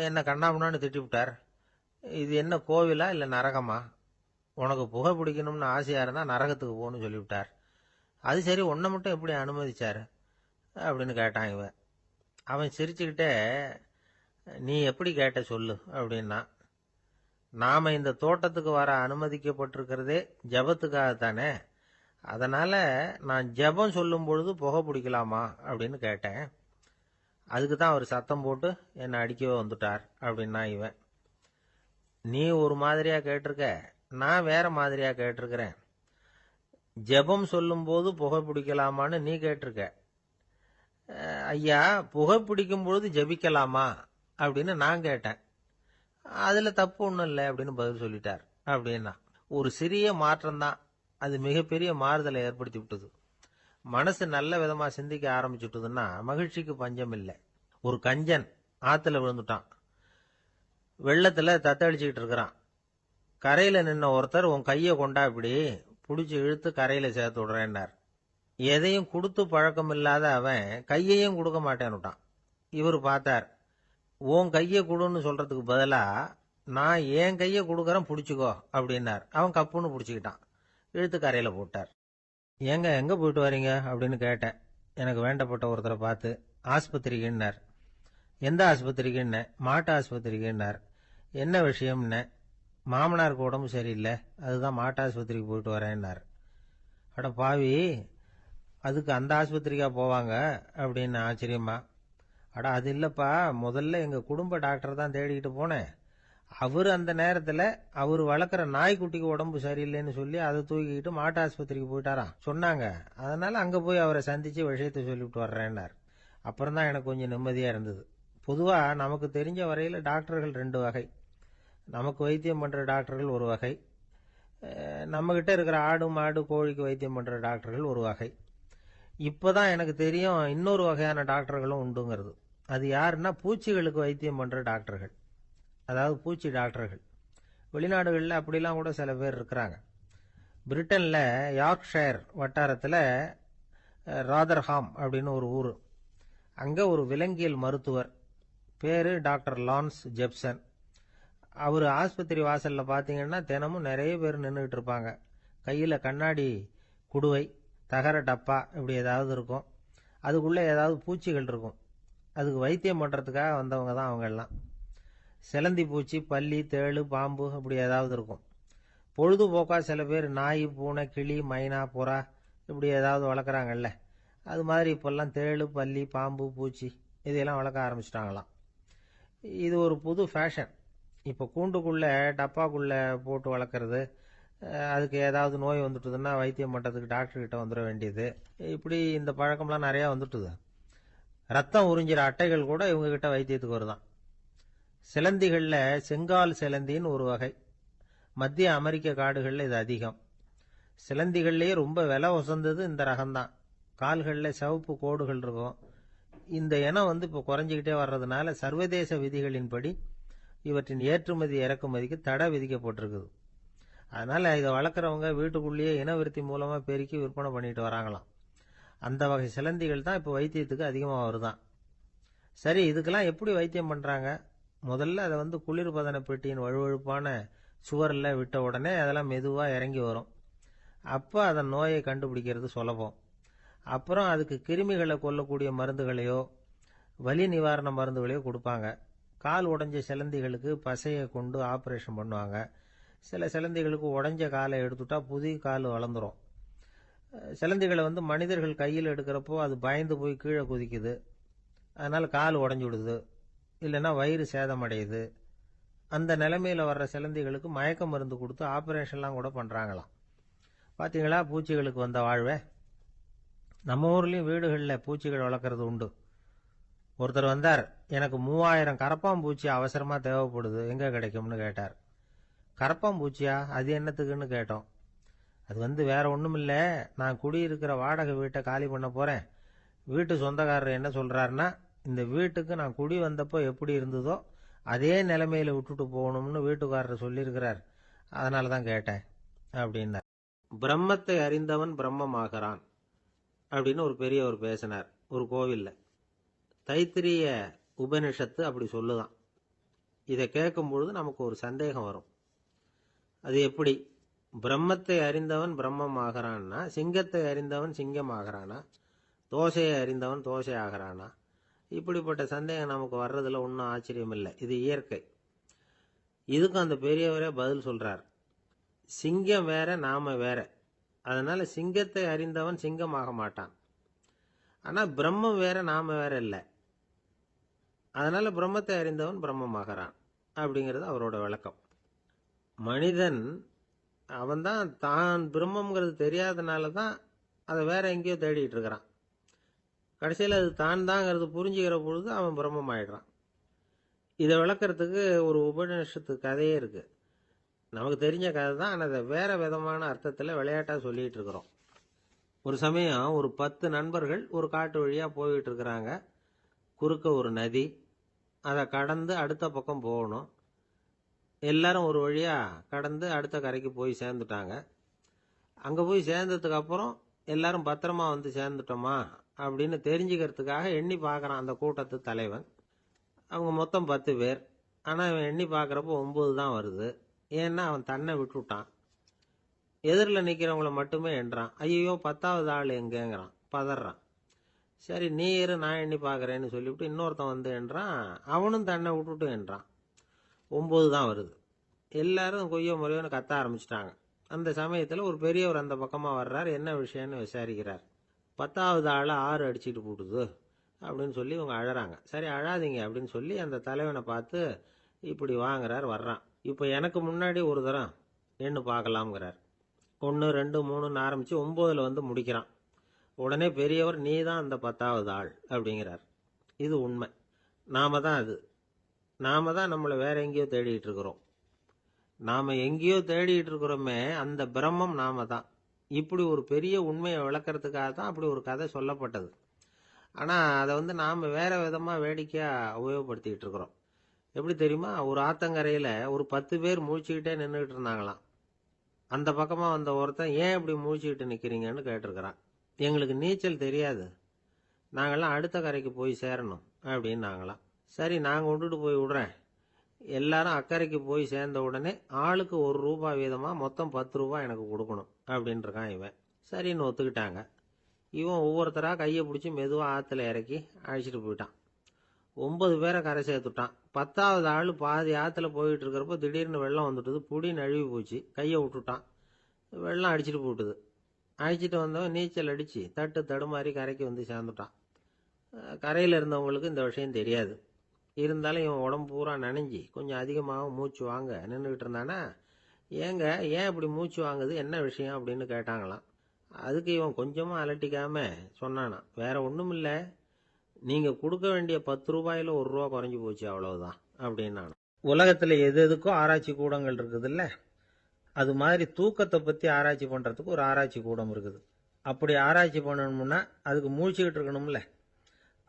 என்ன கண்ணாமுன்னான்னு திட்டி விட்டார். இது என்ன கோவிலா இல்ல நரகமா? உனக்கு புகை பிடிக்கணும்னு ஆசையா இருந்தா நரகத்துக்கு போன்னு சொல்லிவிட்டார். அது சரி, உன்னை மட்டும் எப்படி அனுமதிச்சாரு அப்படின்னு கேட்டான் இவன். அவன் சிரிச்சுக்கிட்டே, நீ எப்படி கேட்ட சொல்லு அப்படின்னா. நாம இந்த தோட்டத்துக்கு வர அனுமதிக்கப்பட்டிருக்கிறதே ஜபத்துக்காகத்தானே, அதனால நான் ஜபம் சொல்லும் பொழுது புகை பிடிக்கலாமா அப்படின்னு கேட்டேன். அதுக்கு தான் அவர் சத்தம் போட்டு என்னை அடிக்கவே வந்துட்டார் அப்படின்னா இவன். நீ ஒரு மாதிரியா கேட்டிருக்க, நான் வேற மாதிரியா கேட்டிருக்கிறேன். ஜெபம் சொல்லும் போது புகை பிடிக்கலாமான்னு நீ கேட்டிருக்க. ஐயா, புகை பிடிக்கும் பொழுது ஜபிக்கலாமா அப்படின்னு நான் கேட்டேன். அதுல தப்பு ஒன்றும் இல்லை அப்படின்னு பதில் சொல்லிட்டார் அப்படின்னா. ஒரு சிறிய மாற்றம் தான், அது மிகப்பெரிய மாறுதலை ஏற்படுத்தி விட்டது. மனசு நல்ல விதமா சிந்திக்க ஆரம்பிச்சுட்டுதுன்னா மகிழ்ச்சிக்கு பஞ்சம் இல்லை. ஒரு கஞ்சன் ஆத்துல விழுந்துட்டான். வெள்ளத்துல தத்தளிச்சுக்கிட்டு இருக்கிறான். கரையில நின்ன ஒருத்தர், உன் கையை கொண்டா இப்படி புடிச்சு இழுத்து கரையில சேர்த்து விடுறேன்னார். எதையும் கொடுத்து பழக்கம் இல்லாத அவன் கையையும் கொடுக்க மாட்டேன்னுட்டான். இவர் பார்த்தார். உன் கையை கொடுன்னு சொல்றதுக்கு பதிலா நான் என் கையை கொடுக்கறேன் புடிச்சுக்கோ அப்படின்னார். அவன் கப்புன்னு புடிச்சுக்கிட்டான், இழுத்து கரையில போட்டார். ஏங்க, எங்க போயிட்டு வரீங்க அப்படின்னு கேட்டேன் எனக்கு வேண்டப்பட்ட ஒருத்தரை பார்த்து. ஆஸ்பத்திரிக்குன்னார். எந்த ஆஸ்பத்திரிக்குன்ன? மாட்டு ஆஸ்பத்திரிக்குன்னார். என்ன விஷயம்னு? மாமனாருக்கு உடம்பு சரியில்லை, அதுதான் மாட்டு ஆஸ்பத்திரிக்கு போயிட்டு வரேன்னார். அட பாவி, அதுக்கு அந்த ஆஸ்பத்திரிக்கா போவாங்க அப்படின்னு ஆச்சரியமா. அட அது இல்லப்பா, முதல்ல எங்க குடும்ப டாக்டர் தான் தேடிக்கிட்டு போனேன். அவர் அந்த நேரத்துல அவர் வளர்க்குற நாய்க்குட்டிக்கு உடம்பு சரியில்லைன்னு சொல்லி அதை தூக்கிக்கிட்டு மாட்டு ஆஸ்பத்திரிக்கு போயிட்டாராம் சொன்னாங்க. அதனால அங்க போய் அவரை சந்திச்சு விஷயத்தை சொல்லிவிட்டு வர்றேன்னார். அப்புறம் தான் எனக்கு கொஞ்சம் நிம்மதியா இருந்தது. பொதுவா நமக்கு தெரிஞ்ச வரையில டாக்டர்கள் 2 வகை. நமக்கு வைத்தியம் பண்ற டாக்டர்கள் ஒரு வகை, நம்ம கிட்ட இருக்கிற ஆடு மாடு கோழிக்கு வைத்தியம் பண்ற டாக்டர்கள் ஒரு வகை. இப்பதான் எனக்கு தெரியும் இன்னொரு வகையான டாக்டர்களும் உண்டுங்கிறது. அது யாருன்னா பூச்சிகளுக்கு வைத்தியம் பண்ற டாக்டர்கள், அதாவது பூச்சி டாக்டர்கள். வெளிநாடுகளில் அப்படிலாம் கூட சில பேர் இருக்கிறாங்க. பிரிட்டன்ல யார்க்ஷயர் வட்டாரத்தில் ராதர்ஹாம் அப்படின்னு ஒரு ஊர். அங்க ஒரு விலங்கியல் மருத்துவர், பேரு டாக்டர் லான்ஸ் ஜெப்சன். அவர் ஆஸ்பத்திரி வாசல்ல பாத்தீங்கன்னா தினமும் நிறைய பேர் நின்றுட்டு இருப்பாங்க. கையில கண்ணாடி குடுவை, தகர டப்பா இப்படி ஏதாவது இருக்கும். அதுக்குள்ள ஏதாவது பூச்சிகள் இருக்கும். அதுக்கு வைத்தியம் பண்றதுக்காக வந்தவங்க தான் அவங்க எல்லாம். சிலந்தி பூச்சி, பல்லி, தேளு, பாம்பு இப்படி ஏதாவது இருக்கும். பொழுதுபோக்கா சில பேர் நாய், பூனை, கிளி, மைனா, புறா இப்படி ஏதாவது வளர்க்குறாங்கல்ல, அது மாதிரி இப்பெல்லாம் தேளு, பல்லி, பாம்பு, பூச்சி இதையெல்லாம் வளர்க்க ஆரம்பிச்சிட்டாங்களாம். இது ஒரு புது ஃபேஷன். இப்போ கூண்டுக்குள்ள டப்பாக்குள்ள போட்டு வளர்க்குறது, அதுக்கு ஏதாவது நோய் வந்துட்டுதுன்னா வைத்தியம் பண்ணுறதுக்கு டாக்டர் கிட்ட வந்துட வேண்டியது, இப்படி இந்த பழக்கம்லாம் நிறையா வந்துட்டுது. ரத்தம் உறிஞ்சிற அட்டைகள் கூட இவங்க கிட்ட வைத்தியத்துக்கு வருதான். சிலந்திகளில் செங்கால் சிலந்தின்னு ஒரு வகை. மத்திய அமெரிக்க காடுகளில் இது அதிகம். சிலந்திகள்லேயே ரொம்ப விலை உசந்தது இந்த ரகம்தான். கால்களில் சிவப்பு கோடுகள் இருக்கும். இந்த இனம் இப்போ குறைஞ்சிக்கிட்டே வர்றதுனால சர்வதேச விதிகளின்படி இவற்றின் ஏற்றுமதி இறக்குமதிக்கு தடை விதிக்கப்பட்டிருக்குது. அதனால இதை வளர்க்குறவங்க வீட்டுக்குள்ளேயே இனவிருத்தி மூலமா பெருக்கி விற்பனை பண்ணிட்டு வராங்களாம். அந்த வகை சிலந்திகள் தான் இப்போ வைத்தியத்துக்கு அதிகமாக வருதான். சரி, இதுக்கெல்லாம் எப்படி வைத்தியம் பண்றாங்க? முதல்ல அதை குளிர்பதன பெட்டியின் வழுவழுப்பான சுவரில் விட்ட உடனே அதெல்லாம் மெதுவா இறங்கி வரும். அப்போ அதன் நோயை கண்டுபிடிக்கிறது சுலபம். அப்புறம் அதுக்கு கிருமிகளை கொல்லக்கூடிய மருந்துகளையோ வலி நிவாரண மருந்துகளையோ கொடுப்பாங்க. கால் உடைஞ்ச சிலந்திகளுக்கு பசையை கொண்டு ஆப்ரேஷன் பண்ணுவாங்க. சில சிலந்திகளுக்கு உடைஞ்ச காலை எடுத்துட்டா புதிய கால் வளர்ந்துரும். சிலந்திகளை மனிதர்கள் கையில் எடுக்கிறப்போ அது பயந்து போய் கீழே குதிக்குது, அதனால கால் உடஞ்சி விடுது, இல்லைன்னா வயிறு சேதமடையுது. அந்த நிலைமையில வர்ற சிலந்திகளுக்கு மயக்க மருந்து கொடுத்து ஆபரேஷன்லாம் கூட பண்றாங்களாம். பாத்தீங்களா பூச்சிகளுக்கு வந்த வாழ்வே. நம்ம ஊர்லயும் வீடுகளில் பூச்சிகள் வளர்க்கறது உண்டு. ஒருத்தர் வந்தார், எனக்கு 3000 கரப்பாம்பூச்சி அவசரமா தேவைப்படுது, எங்க கிடைக்கும்னு கேட்டார். கரப்பாம்பூச்சியா, அது என்னத்துக்குன்னு கேட்டோம். அது வேற ஒண்ணும் இல்ல, நான் குடியிருக்கிற வாடகை வீட்டை காலி பண்ண போறேன். வீட்டு சொந்தக்காரர் என்ன சொல்றாருன்னா, இந்த வீட்டுக்கு நான் குடி வந்தப்போ எப்படி இருந்ததோ அதே நிலைமையில விட்டுட்டு போகணும்னு வீட்டுக்காரர் சொல்லியிருக்கிறார், அதனாலதான் கேட்டேன் அப்படின்னார். பிரம்மத்தை அறிந்தவன் பிரம்மமாகிறான் அப்படின்னு ஒரு பெரியவர் பேசினார் ஒரு கோவில்ல. தைத்திரிய உபனிஷத்து அப்படி சொல்லுதான். இதை கேட்கும் பொழுது நமக்கு ஒரு சந்தேகம் வரும். அது எப்படி? பிரம்மத்தை அறிந்தவன் பிரம்மம் ஆகிறான்னா, சிங்கத்தை அறிந்தவன் சிங்கம் ஆகிறானா, தோசையை அறிந்தவன் தோசை ஆகிறானா? இப்படிப்பட்ட சந்தேகம் நமக்கு வர்றதுல ஒன்றும் ஆச்சரியம் இல்லை, இது இயற்கை. இதுக்கும் அந்த பெரியவரே பதில் சொல்றார். சிங்கம் வேற, நாம வேற. அதனால சிங்கத்தை அறிந்தவன் சிங்கம் ஆக மாட்டான். ஆனா பிரம்மம் வேற, நாம வேற இல்லை. அதனால பிரம்மத்தை அறிந்தவன் பிரம்மமாகிறான் அப்படிங்கிறது அவரோட விளக்கம். மனிதன் அவன்தான் தான் பிரம்மங்கிறது தெரியாதனால தான் அதை வேற எங்கேயோ தேடிட்டு இருக்கிறான். கடைசியில் அது தான் தாங்கிறது புரிஞ்சுக்கிற பொழுது அவன் பிரம்மம் ஆயிடுறான். இதை விளக்கறதுக்கு ஒரு உபநிஷத்து கதையே இருக்கு. நமக்கு தெரிஞ்ச கதை தான், ஆனால் அதை வேற விதமான அர்த்தத்தில் விளையாட்டா சொல்லிட்டு இருக்கிறோம். ஒரு சமயம் ஒரு 10 நண்பர்கள் ஒரு காட்டு வழியா போயிட்டு இருக்கிறாங்க. குறுக்க ஒரு நதி, அதை கடந்து அடுத்த பக்கம் போகணும். எல்லாரும் ஒரு வழியா கடந்து அடுத்த கரைக்கு போய் சேர்ந்துட்டாங்க. அங்க போய் சேர்ந்ததுக்கு அப்புறம் எல்லாரும் பத்திரமா சேர்ந்துட்டோமா அப்படின்னு தெரிஞ்சுக்கிறதுக்காக எண்ணி பார்க்கறான் அந்த கூட்டத்து தலைவன். அவங்க மொத்தம் 10 பேர். ஆனா இவன் எண்ணி பார்க்கறப்போ 9 தான் வருது. ஏன்னா அவன் தன்னை விட்டுட்டான். எதிரில் நிக்கிறவங்கள மட்டுமே எண்றான். ஐயோ 10வது ஆள் எங்கேங்கிறான், பதறான். சரி நீ இரு, நான் எண்ணி பார்க்கறேன்னு சொல்லிவிட்டு இன்னொருத்தன் எண்றான். அவனும் தன்னை விட்டுட்டு எண்றான். 9 தான் வருது. எல்லாரும் கொய்ய முறையோன்னு கத்த ஆரம்பிச்சிட்டாங்க. அந்த சமயத்தில் ஒரு பெரியவர் அந்த பக்கமா வர்றார். என்ன விஷயம்னு விசாரிக்கிறார். 10வது ஆளை 6 அடிச்சுட்டு போட்டுது அப்படின்னு சொல்லி இவங்க அழறாங்க. சரி அழாதீங்க அப்படின்னு சொல்லி அந்த தலைவனை பார்த்து இப்படி வாங்குறார். வர்றான். இப்போ எனக்கு முன்னாடி ஒரு தரம் எண்ணு பார்க்கலாம்ங்கிறார். 1 2 3ன்னு ஆரம்பிச்சு 9ல் முடிக்கிறான். உடனே பெரியவர் நீ தான் அந்த 10வது ஆள் அப்படிங்கிறார். இது உண்மை. நாம தான் அது. நாம தான் நம்மளை வேற எங்கேயோ தேடிட்டு இருக்கிறோம். நாம எங்கேயோ தேடிட்டு இருக்கிறோமே, அந்த பிரம்மம் நாம தான். இப்படி ஒரு பெரிய உண்மையை விளக்கறதுக்காக தான் அப்படி ஒரு கதை சொல்லப்பட்டது. ஆனா அதை நாம வேற விதமா வேடிக்கையா உபயோகப்படுத்திட்டு இருக்கிறோம். எப்படி தெரியுமா? ஒரு ஆத்தங்கரையில ஒரு 10 பேர் முழிச்சுக்கிட்டே நின்றுட்டு இருந்தாங்களாம். அந்த பக்கமா வந்த ஒருத்தன் ஏன் இப்படி முழிச்சுக்கிட்டு நிக்கிறீங்கன்னு கேட்டிருக்கிறான். எங்களுக்கு நீச்சல் தெரியாது, நாங்கெல்லாம் அடுத்த கரைக்கு போய் சேரணும் அப்படின்னாங்களாம். சரி நான் கொண்டுட்டு போய் விடுறேன். எல்லாரும் அக்கறைக்கு போய் சேர்ந்த உடனே ஆளுக்கு ₹1 வீதமா மொத்தம் ₹10 எனக்கு கொடுக்கணும் அப்படின்னு இருக்கான் இவன். சரின்னு ஒத்துக்கிட்டாங்க. இவன் ஒவ்வொருத்தரா கையை பிடிச்சி மெதுவா ஆத்துல இறக்கி அழைச்சிட்டு போயிட்டான். 9 பேரை கரை சேர்த்துட்டான். 10வது ஆள் பாதி ஆத்துல போயிட்டு இருக்கிறப்போ திடீர்னு வெள்ளம் வந்துட்டுது. புடி நழுவி போச்சு. கையை விட்டுட்டான். வெள்ளம் அடிச்சுட்டு போட்டுது. அழைச்சிட்டு வந்தவன் நீச்சல் அடிச்சு தட்டு தடுமாறி கரைக்கு சேர்ந்துட்டான். கரையில் இருந்தவங்களுக்கு இந்த விஷயம் தெரியாது. இருந்தாலும் இவன் உடம்பு பூரா நனைஞ்சி கொஞ்சம் அதிகமாக மூச்சு வாங்க நின்றுக்கிட்டு இருந்தானா, ஏங்க ஏன் இப்படி மூச்சு வாங்குது, என்ன விஷயம் அப்படின்னு கேட்டாங்களாம். அதுக்கு இவன் கொஞ்சமா அலட்டிக்காம சொன்னானா, வேற ஒன்றும் இல்லை, நீங்க கொடுக்க வேண்டிய ₹10ல் ₹1 குறைஞ்சி போச்சு, அவ்வளவுதான் அப்படின்னா. உலகத்துல எது எதுக்கும் ஆராய்ச்சி கூடங்கள் இருக்குது இல்ல, அது மாதிரி தூக்கத்தை பத்தி ஆராய்ச்சி பண்றதுக்கு ஒரு ஆராய்ச்சி கூடம் இருக்குது. அப்படி ஆராய்ச்சி பண்ணணும்னா அதுக்கு மூழ்கிக்கிட்டு இருக்கணும்ல.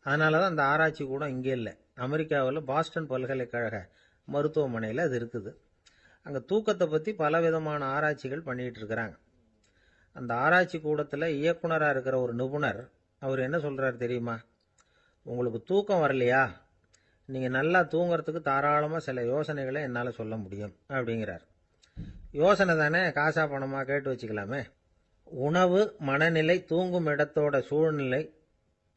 அதனாலதான் அந்த ஆராய்ச்சி கூடம் இங்கே இல்லை. அமெரிக்காவில் பாஸ்டன் பல்கலைக்கழக மருத்துவமனையில் அது இருக்குது. அங்கே தூக்கத்தை பற்றி பலவிதமான ஆராய்ச்சிகள் பண்ணிட்டு இருக்கிறாங்க. அந்த ஆராய்ச்சி கூடத்தில் இயக்குனராக இருக்கிற ஒரு நிபுணர், அவர் என்ன சொல்றாரு தெரியுமா? உங்களுக்கு தூக்கம் வரலையா, நீங்கள் நல்லா தூங்குறதுக்கு தாராளமாக சில யோசனைகளை என்னால் சொல்ல முடியும் அப்படிங்கிறார். யோசனை தானே, காசா பணமா கேட்டு வச்சுக்கலாமே. உணவு, மனநிலை, தூங்கும் இடத்தோட சூழ்நிலை,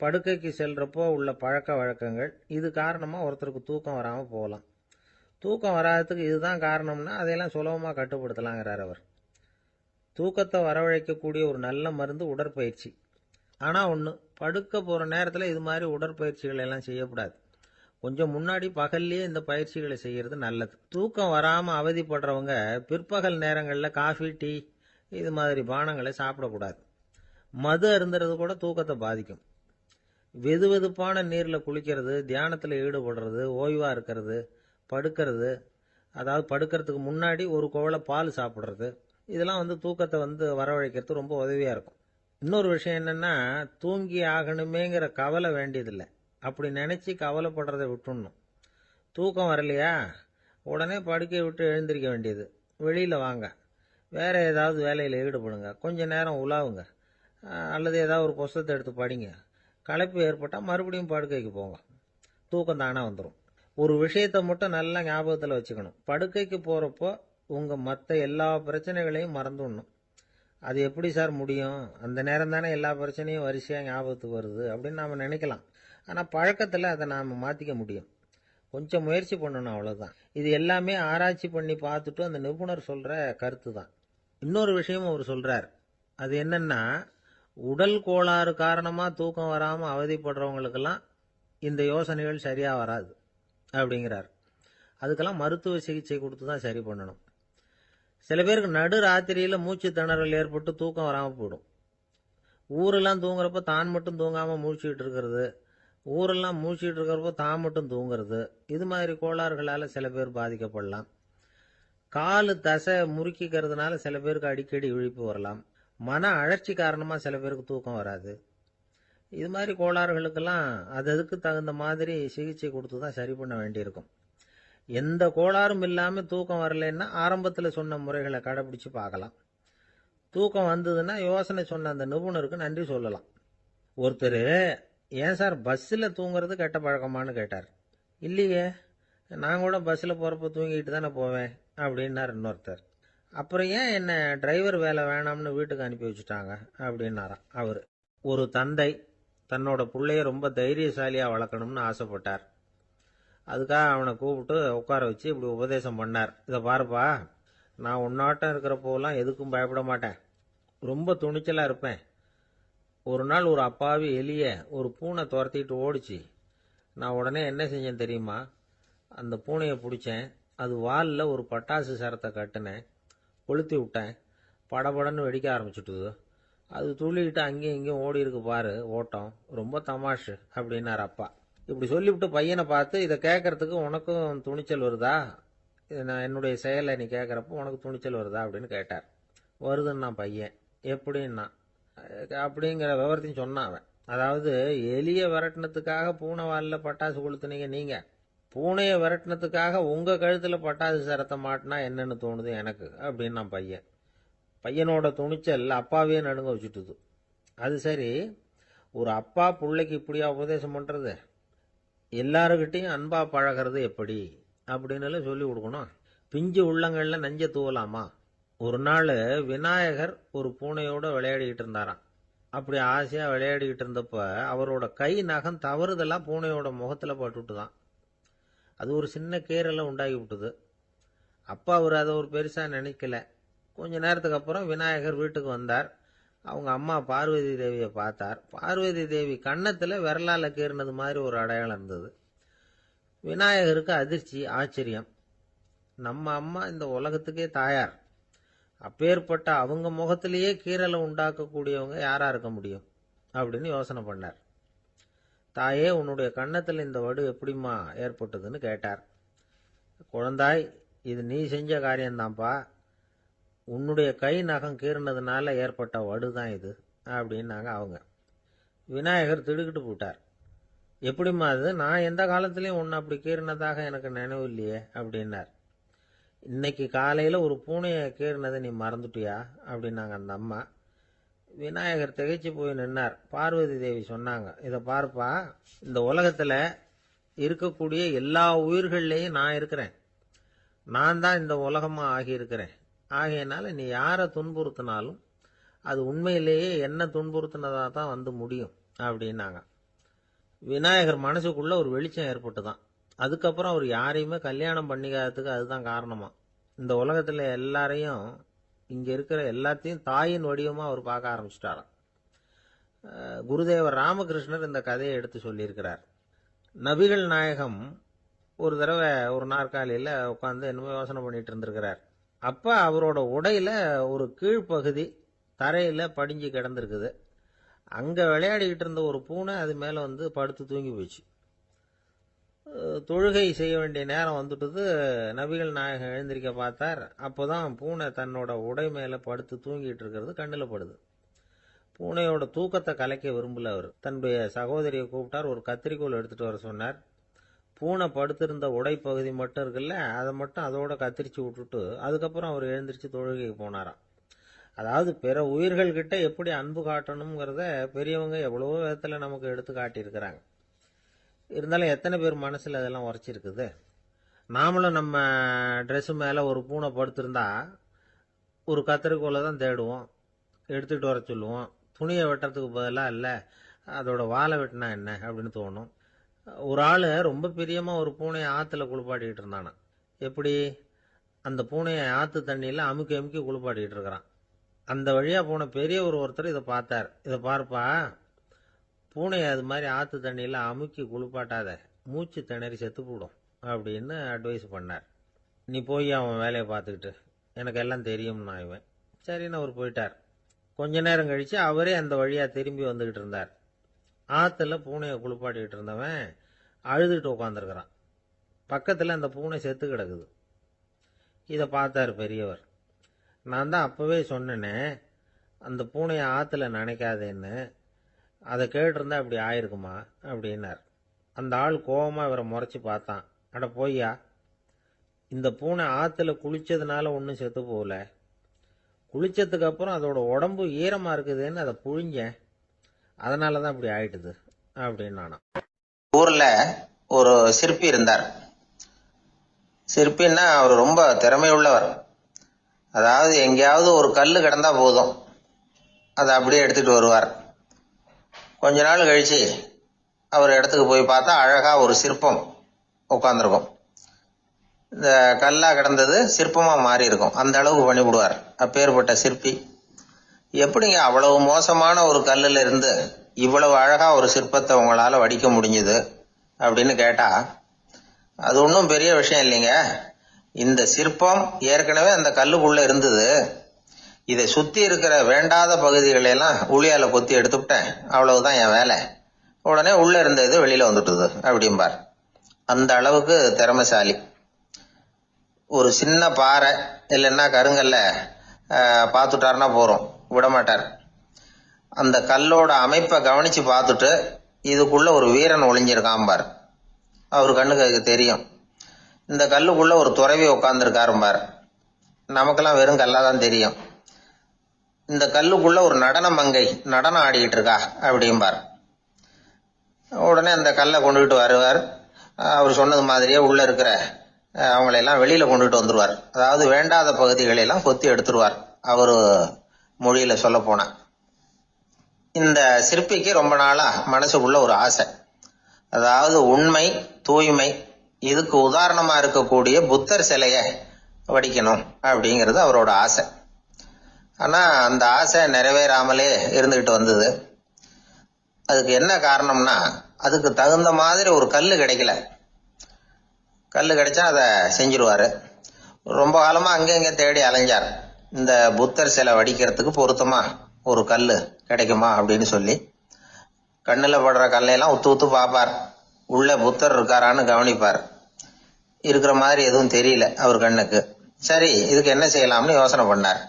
படுக்கைக்கு செல்றப்போ உள்ள பழக்க வழக்கங்கள், இது காரணமாக ஒருத்தருக்கு தூக்கம் வராமல் போகலாம். தூக்கம் வராததுக்கு இதுதான் காரணம்னா அதையெல்லாம் சுலபமாக கட்டுப்படுத்தலாங்கிறார் அவர். தூக்கத்தை வரவழைக்கக்கூடிய ஒரு நல்ல மருந்து உடற்பயிற்சி. ஆனால் ஒன்று, படுக்க போகிற நேரத்தில் இது மாதிரி உடற்பயிற்சிகள் எல்லாம் செய்யக்கூடாது. கொஞ்சம் முன்னாடி பகல்லையே இந்த பயிற்சிகளை செய்கிறது நல்லது. தூக்கம் வராமல் அவதிப்படுறவங்க பிற்பகல் நேரங்களில் காஃபி, டீ இது மாதிரி பானங்களை சாப்பிடக்கூடாது. மது அருந்துறது கூட தூக்கத்தை பாதிக்கும். வெது வெதுப்பான நீரில் குளிக்கிறது, தியானத்தில் ஈடுபடுறது, ஓய்வாக இருக்கிறது, படுக்கிறது, அதாவது படுக்கிறதுக்கு முன்னாடி ஒரு குவளை பால் சாப்பிட்றது, இதெல்லாம் தூக்கத்தை வரவழைக்கிறது ரொம்ப உதவியாக இருக்கும். இன்னொரு விஷயம் என்னென்னா, தூங்கி ஆகணுமேங்கிற கவலை வேண்டியதில்லை. அப்படி நினச்சி கவலைப்படுறதை விட்டுடணும். தூக்கம் வரலையா, உடனே படுக்கையை விட்டு எழுந்திருக்க வேண்டியது. வெளியில் வாங்க, வேறு ஏதாவது வேலையில் ஈடுபடுங்க, கொஞ்சம் நேரம் உலாவுங்க, அல்லது ஏதாவது ஒரு புஸ்தகத்தை எடுத்து படிங்க. களைப்பு ஏற்பட்டால் மறுபடியும் படுக்கைக்கு போங்க. தூக்கம் தானே வந்துடும். ஒரு விஷயத்தை மட்டும் நல்லா ஞாபகத்தில் வச்சுக்கணும். படுக்கைக்கு போகிறப்போ உங்கள் மற்ற எல்லா பிரச்சனைகளையும் மறந்துடணும். அது எப்படி சார் முடியும்? அந்த நேரம் தானே எல்லா பிரச்சனையும் வரிசையாக ஞாபகத்துக்கு வருது அப்படின்னு நாம் நினைக்கலாம். ஆனால் பழக்கத்தில் அதை நாம் மாற்றிக்க முடியும். கொஞ்சம் முயற்சி பண்ணணும், அவ்வளோதான். இது எல்லாமே ஆராய்ச்சி பண்ணி பார்த்துட்டு அந்த நிபுணர் சொல்கிற கருத்து தான். இன்னொரு விஷயமும் அவர் சொல்கிறார். அது என்னென்னா, உடல் கோளாறு காரணமாக தூக்கம் வராமல் அவதிப்படுறவங்களுக்கெல்லாம் இந்த யோசனைகள் சரியாக வராது அப்படிங்கிறார். அதுக்கெல்லாம் மருத்துவ சிகிச்சை கொடுத்து தான் சரி பண்ணணும். சில பேருக்கு நடு ராத்திரியில் மூச்சு திணறல் ஏற்பட்டு தூக்கம் வராமல் போயிடும். ஊரெல்லாம் தூங்குறப்ப தான் மட்டும் தூங்காமல் மூழ்கிட்டு இருக்கிறது, ஊரெல்லாம் மூழ்கிட்டு இருக்கிறப்போ தான் மட்டும் தூங்குறது, இது மாதிரி கோளாறுகளால் சில பேர் பாதிக்கப்படலாம். காலு தசை முறுக்கிக்கிறதுனால சில பேருக்கு அடிக்கடி விழிப்பு வரலாம். மன அழற்சி காரணமாக சில பேருக்கு தூக்கம் வராது. இது மாதிரி கோளாறுகளுக்கெல்லாம் அதுக்கு தகுந்த மாதிரி சிகிச்சை கொடுத்து தான் சரி பண்ண வேண்டியிருக்கும். எந்த கோளாறும் இல்லாமல் தூக்கம் வரலைன்னா ஆரம்பத்தில் சொன்ன முறைகளை கடைபிடிச்சு பார்க்கலாம். தூக்கம் வந்ததுன்னா யோசனை சொன்ன அந்த நிபுணருக்கு நன்றி சொல்லலாம். ஒருத்தர், ஏன் சார் பஸ்ஸில் தூங்குறது கெட்ட பழக்கமானு கேட்டார். இல்லையே, நான் கூட பஸ்ஸில் போகிறப்ப தூங்கிட்டு தானே போவேன் அப்படின்னார் இன்னொருத்தர். அப்புறம் ஏன் என்ன டிரைவர் வேலை வேணாம்னு வீட்டுக்கு அனுப்பி வச்சுட்டாங்க அப்படின்னாராம் அவர். ஒரு தந்தை தன்னோட பிள்ளைய ரொம்ப தைரியசாலியாக வளர்க்கணும்னு ஆசைப்பட்டார். அதுக்காக அவனை கூப்பிட்டு உட்கார வச்சு இப்படி உபதேசம் பண்ணார். இதை பாருப்பா, நான் உன்னாட்டம் இருக்கிறப்போலாம் எதுக்கும் பயப்பட மாட்டேன், ரொம்ப துணிச்சலாக இருப்பேன். ஒரு நாள் ஒரு அப்பாவி எலிய ஒரு பூனை துரத்திட்டு ஓடிச்சு. நான் உடனே என்ன செஞ்சேன் தெரியுமா? அந்த பூனையை பிடிச்சேன், அது வாலில் ஒரு பட்டாசு சரத்தை கட்டினேன், கொளுத்தி விட்டேன், படபடன்னு வெடிக்க ஆரம்பிச்சுட்டுது. அது துள்ளிக்கிட்டு அங்கேயும் இங்கேயும் ஓடி இருக்கு பாரு ஓட்டம், ரொம்ப தமாஷு அப்படின்னார் அப்பா. இப்படி சொல்லிவிட்டு பையனை பார்த்து, இதை கேட்கறதுக்கு உனக்கும் துணிச்சல் வருதா? நான் என்னுடைய செயலை நீ கேட்குறப்போ உனக்கு துணிச்சல் வருதா அப்படின்னு கேட்டார். வருதுன்னா பையன். எப்படின்னா அப்படிங்கிற விவரத்தையும் சொன்னான் அவன். அதாவது, எலியை விரட்டினத்துக்காக பூனை வாலில் பட்டாசு கொளுத்துனீங்க நீங்கள், பூனையை விரட்டினத்துக்காக உங்கள் கழுத்தில் பட்டாசு சரத்தை மாட்டினா என்னன்னு தோணுது எனக்கு அப்படின்னு நான் பையன். பையனோட துணிச்சல் அப்பாவே நடுங்க வச்சுட்டுது. அது சரி, ஒரு அப்பா பிள்ளைக்கு இப்படியா உபதேசம் பண்ணுறது? எல்லாருக்கிட்டையும் அன்பா பழகிறது எப்படி அப்படின்னு சொல்லி கொடுக்கணும். பிஞ்சு உள்ளங்களில் நஞ்ச தூவலாமா? ஒரு நாள் விநாயகர் ஒரு பூனையோடு விளையாடிக்கிட்டு இருந்தாராம். அப்படி ஆசையாக விளையாடிக்கிட்டு இருந்தப்ப அவரோட கை நகம் தவறுதெல்லாம் பூனையோட முகத்தில் பட்டுட்டு தான். அது ஒரு சின்ன கீரலை உண்டாகி விட்டுது. அப்பா அவர் அதை ஒரு பெருசாக நினைக்கல. கொஞ்ச நேரத்துக்கு அப்புறம் விநாயகர் வீட்டுக்கு வந்தார். அவங்க அம்மா பார்வதி தேவியை பார்த்தார். பார்வதி தேவி கன்னத்தில் விரலால் கீறினது மாதிரி ஒரு அடையாளம் இருந்தது. விநாயகருக்கு அதிர்ச்சி, ஆச்சரியம். நம்ம அம்மா இந்த உலகத்துக்கே தாயார், அப்பேற்பட்ட அவங்க முகத்திலேயே கீரலை உண்டாக்கக்கூடியவங்க யாரா இருக்க முடியும் அப்படின்னு யோசனை பண்ணார். தாயே, உன்னுடைய கன்னத்தில் இந்த வடு எப்படிம்மா ஏற்பட்டதுன்னு கேட்டார். குழந்தாய், இது நீ செஞ்ச காரியம்தான்ப்பா, உன்னுடைய கை நகம் கீறினதுனால ஏற்பட்ட வடு தான் இது அப்படின்னாங்க அவங்க. விநாயகர் திடுக்கிட்டு போட்டார். எப்படிம்மா அது? நான் எந்த காலத்துலேயும் உன்னை அப்படி கீறினதாக எனக்கு நினைவு இல்லையே அப்படின்னார். இன்னைக்கு காலையில் ஒரு பூனையை கீறினதை நீ மறந்துட்டியா அப்படின்னாங்க அந்த அம்மா. விநாயகர் திகைச்சு போய் நின்னார். பார்வதி தேவி சொன்னாங்க, இதை பார்ப்பா, இந்த உலகத்தில் இருக்கக்கூடிய எல்லா உயிர்கள்லேயும் நான் இருக்கிறேன். நான் தான் இந்த உலகமாக ஆகியிருக்கிறேன். ஆகையினால நீ யாரை துன்புறுத்தினாலும் அது உண்மையிலேயே என்ன துன்புறுத்தினதாக தான் முடியும் அப்படின்னாங்க. விநாயகர் மனசுக்குள்ள ஒரு வெளிச்சம் ஏற்பட்டு தான். அதுக்கப்புறம் அவர் யாரையுமே கல்யாணம் பண்ணிக்காததுக்கு அதுதான் காரணமா. இந்த உலகத்தில் எல்லாரையும் இங்க இருக்கிற எல்லாத்தையும் தாயின் வடிவமா அவர் பார்க்க ஆரம்பிச்சிட்டாராம். குருதேவர் ராமகிருஷ்ணர் இந்த கதையை எடுத்து சொல்லியிருக்கிறார். நபிகள் நாயகம் ஒரு தடவை ஒரு நாற்காலியில் உட்காந்து என்னமோ யோசனை பண்ணிட்டு இருந்திருக்கிறார். அப்ப அவரோட உடையில ஒரு கீழ்ப்பகுதி தரையில படிஞ்சு கிடந்திருக்குது. அங்க விளையாடிக்கிட்டு இருந்த ஒரு பூனை அது மேல வந்து படுத்து தூங்கி போச்சு. தொழுகை செய்ய வேண்டிய நேரம் வந்துட்டது. நபிகள் நாயகம் எழுந்திருக்க பார்த்தார். அப்போதான் பூனை தன்னோட உடை மேல படுத்து தூங்கிட்டு இருக்கிறது கண்ணில் படுது. பூனையோட தூக்கத்தை கலைக்க விரும்பல. அவர் தன்னுடைய சகோதரியை கூப்பிட்டார். ஒரு கத்திரிக்கோல் எடுத்துட்டு வர சொன்னார். பூனை படுத்திருந்த உடை பகுதி மட்டும் இருக்குல்ல, அதை மட்டும் அதோட கத்திரிச்சு விட்டுட்டு அதுக்கப்புறம் அவர் எழுந்திரிச்சு தொழுகைக்கு போனாராம். அதாவது பிற உயிர்கள் கிட்ட எப்படி அன்பு காட்டணுங்கிறத பெரியவங்க எவ்வளவோ விதத்துல நமக்கு எடுத்து காட்டியிருக்கிறாங்க. இருந்தாலும் எத்தனை பேர் மனசுல அதெல்லாம் உரைச்சிருக்குது. நாமளும் நம்ம ட்ரெஸ் மேல ஒரு பூனை படுத்திருந்தா ஒரு கத்திரிக்கோலை தான் தேடுவோம், எடுத்துட்டு வர சொல்லுவோம். துணியை வெட்டுறதுக்கு பதிலாக இல்லை அதோட வாழை வெட்டினா என்ன அப்படின்னு தோணும். ஒரு ஆள் ரொம்ப பிரியமா ஒரு பூனையை ஆற்றுல குளிப்பாட்டிக்கிட்டு இருந்தானா. எப்படி? அந்த பூனையை ஆற்று தண்ணியில் அமுக்கி அமுக்கி குளிப்பாட்டிக்கிட்டு இருக்கிறான். அந்த வழியாக போன பெரியவர் ஒருத்தர் இதை பார்த்தார். இதை பார்ப்பா, பூனையை அது மாதிரி ஆற்று தண்ணியில் அமுக்கி குளிப்பாட்டாத, மூச்சு திணறி செத்து போடும் அப்படின்னு அட்வைஸ் பண்ணார். நீ போய் அவன் வேலையை பார்த்துக்கிட்டு, எனக்கு எல்லாம் தெரியும்னா இவன். சரின்னு அவர் போயிட்டார். கொஞ்ச நேரம் கழிச்சு அவரே அந்த வழியாக திரும்பி வந்துக்கிட்டு இருந்தார். ஆற்றுல பூனையை குளிப்பாட்டிக்கிட்டு இருந்தவன் அழுதுட்டு உட்காந்துருக்கிறான். பக்கத்தில் அந்த பூனை செத்து கிடக்குது. இதை பார்த்தார் பெரியவர். நான் தான் அப்பவே சொன்னேனே அந்த பூனையை ஆற்றுல நினைக்காதேன்னு, அதை கேட்டிருந்தா இப்படி ஆயிருக்குமா அப்படின்னார். அந்த ஆள் கோபமா இவரை முறைச்சி பார்த்தான். அட போய்யா, இந்த பூனை ஆற்றுல குளிச்சதுனால ஒன்றும் செத்து போகல, குளிச்சதுக்கு அப்புறம் அதோட உடம்பு ஈரமா இருக்குதுன்னு அதை புழிஞ்சேன், அதனாலதான் இப்படி ஆயிட்டுது அப்படின்னு. ஊர்ல ஒரு சிற்பி இருந்தார். சிற்பின்னா அவர் ரொம்ப திறமை உள்ளவர். அதாவது எங்கேயாவது ஒரு கல்லு கிடந்தா போதும், அதை அப்படியே எடுத்துட்டு வருவார். கொஞ்ச நாள் கழிச்சு அவர் இடத்துக்கு போய் பார்த்தா அழகா ஒரு சிற்பம் உட்காந்துருக்கும். இந்த கல்லா கிடந்தது சிற்பமா மாறி இருக்கும். அந்த அளவுக்கு பண்ணிவிடுவார். அப்பேற்பட்ட சிற்பி. எப்படிங்க அவ்வளவு மோசமான ஒரு கல்லுல இருந்து இவ்வளவு அழகா ஒரு சிற்பத்தை உங்களால வடிக்க முடிஞ்சது அப்படின்னு கேட்டா, அது ஒன்றும் பெரிய விஷயம் இல்லைங்க. இந்த சிற்பம் ஏற்கனவே அந்த கல்லுக்குள்ள இருந்தது. இதை சுத்தி இருக்கிற வேண்டாத பகுதிகளை எல்லாம் உளியால கொத்தி எடுத்துவிட்டேன், அவ்வளவுதான் என் வேலை. உடனே உள்ள இருந்த இது வெளியில வந்துட்டுது அப்படிம்பார். அந்த அளவுக்கு திறமைசாலி. ஒரு சின்ன பாறை இல்லைன்னா கருங்கல்ல பார்த்துட்டாருன்னா போறோம், விடமாட்டார். அந்த கல்லோட அமைப்பை கவனிச்சு பார்த்துட்டு இதுக்குள்ள ஒரு வீரன் ஒளிஞ்சிருக்காம்பார். அவர் கண்ணுக்கு தெரியும். இந்த கல்லுக்குள்ள ஒரு துறவி உட்கார்ந்துருக்காரும்பார். நமக்கெல்லாம் வெறும் கல்லாதான் தெரியும். இந்த கல்லுக்குள்ள ஒரு நடன மங்கை நடனம் ஆடிக்கிட்டு இருக்கா அப்படிம்பார். உடனே அந்த கல்லை கொண்டுகிட்டு வருவார். அவர் சொன்னது மாதிரியே உள்ள இருக்கிற அவங்களையெல்லாம் வெளியில கொண்டுட்டு வந்துருவார். அதாவது வேண்டாத பகுதிகளெல்லாம் கொத்தி எடுத்துருவார். அவரு மொழியில சொல்ல போனா, இந்த சிற்பிக்கு ரொம்ப நாளா மனசுக்குள்ள ஒரு ஆசை. அதாவது உண்மை, தூய்மை, இதுக்கு உதாரணமா இருக்கக்கூடிய புத்தர் சிலைய வடிக்கணும் அப்படிங்கிறது அவரோட ஆசை. ஆனா அந்த ஆசை நிறைவேறாமலே இருந்துகிட்டு வந்தது. அதுக்கு என்ன காரணம்னா, அதுக்கு தகுந்த மாதிரி ஒரு கல்லு கிடைக்கல. கல்லு கிடைச்சா அதை செஞ்சிருவாரு. ரொம்ப காலமா அங்கங்க தேடி அலைஞ்சார். இந்த புத்தர் சிலை வடிக்கிறதுக்கு பொருத்தமா ஒரு கல்லு கிடைக்குமா அப்படின்னு சொல்லி கண்ணுல படுற கல்லையெல்லாம் உத்து உத்து பார்ப்பார். உள்ள புத்தர் இருக்காரான்னு கவனிப்பார். இருக்கிற மாதிரி எதுவும் தெரியல அவர் கண்ணுக்கு. சரி, இதுக்கு என்ன செய்யலாம்னு யோசனை பண்ணார்.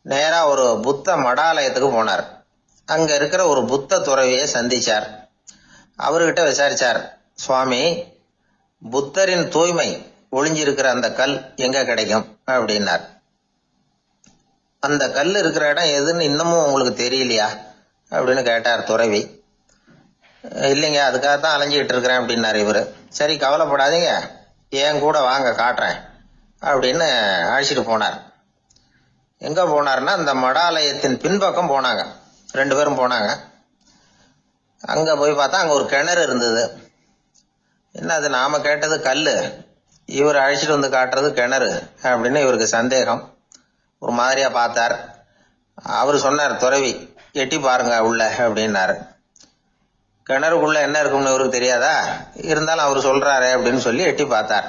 நேரா ஒரு புத்த மடாலயத்துக்கு போனார். அங்க இருக்கிற ஒரு புத்த துறவியை சந்திச்சார். அவர்கிட்ட விசாரிச்சார், சுவாமி, புத்தரின் தூய்மை ஒளிஞ்சிருக்கிற அந்த கல் எங்க கிடைக்கும் அப்படின்னார். அந்த கல் இருக்கிற இடம் எதுன்னு இன்னமும் உங்களுக்கு தெரியலையா அப்படின்னு கேட்டார் துறவி. இல்லைங்க, அதுக்காகத்தான் அலைஞ்சிக்கிட்டு இருக்கிறேன் அப்படின்னாரு இவரு. சரி, கவலைப்படாதீங்க, ஏன் கூட வாங்க காட்டுறேன் அப்படின்னு அழைச்சிட்டு போனார். எங்க போனார்னா, அந்த மடாலயத்தின் பின்பக்கம் போனாங்க. 2 பேரும் போனாங்க. அங்க போய் பார்த்தா அங்க ஒரு கிணறு இருந்தது. என்ன அது, நாம கேட்டது கல்லு, இவர் அழைச்சிட்டு வந்து காட்டுறது கிணறு அப்படின்னு இவருக்கு சந்தேகம். ஒரு மாதிரியா பார்த்தார். அவர் சொன்னார், துறவி எட்டி பாருங்க உள்ள அப்படின்னாரு. கிணறுக்குள்ள என்ன இருக்கும்னு இவருக்கு தெரியாதா, இருந்தாலும் அவர் சொல்றாரு அப்படின்னு சொல்லி எட்டி பார்த்தார்.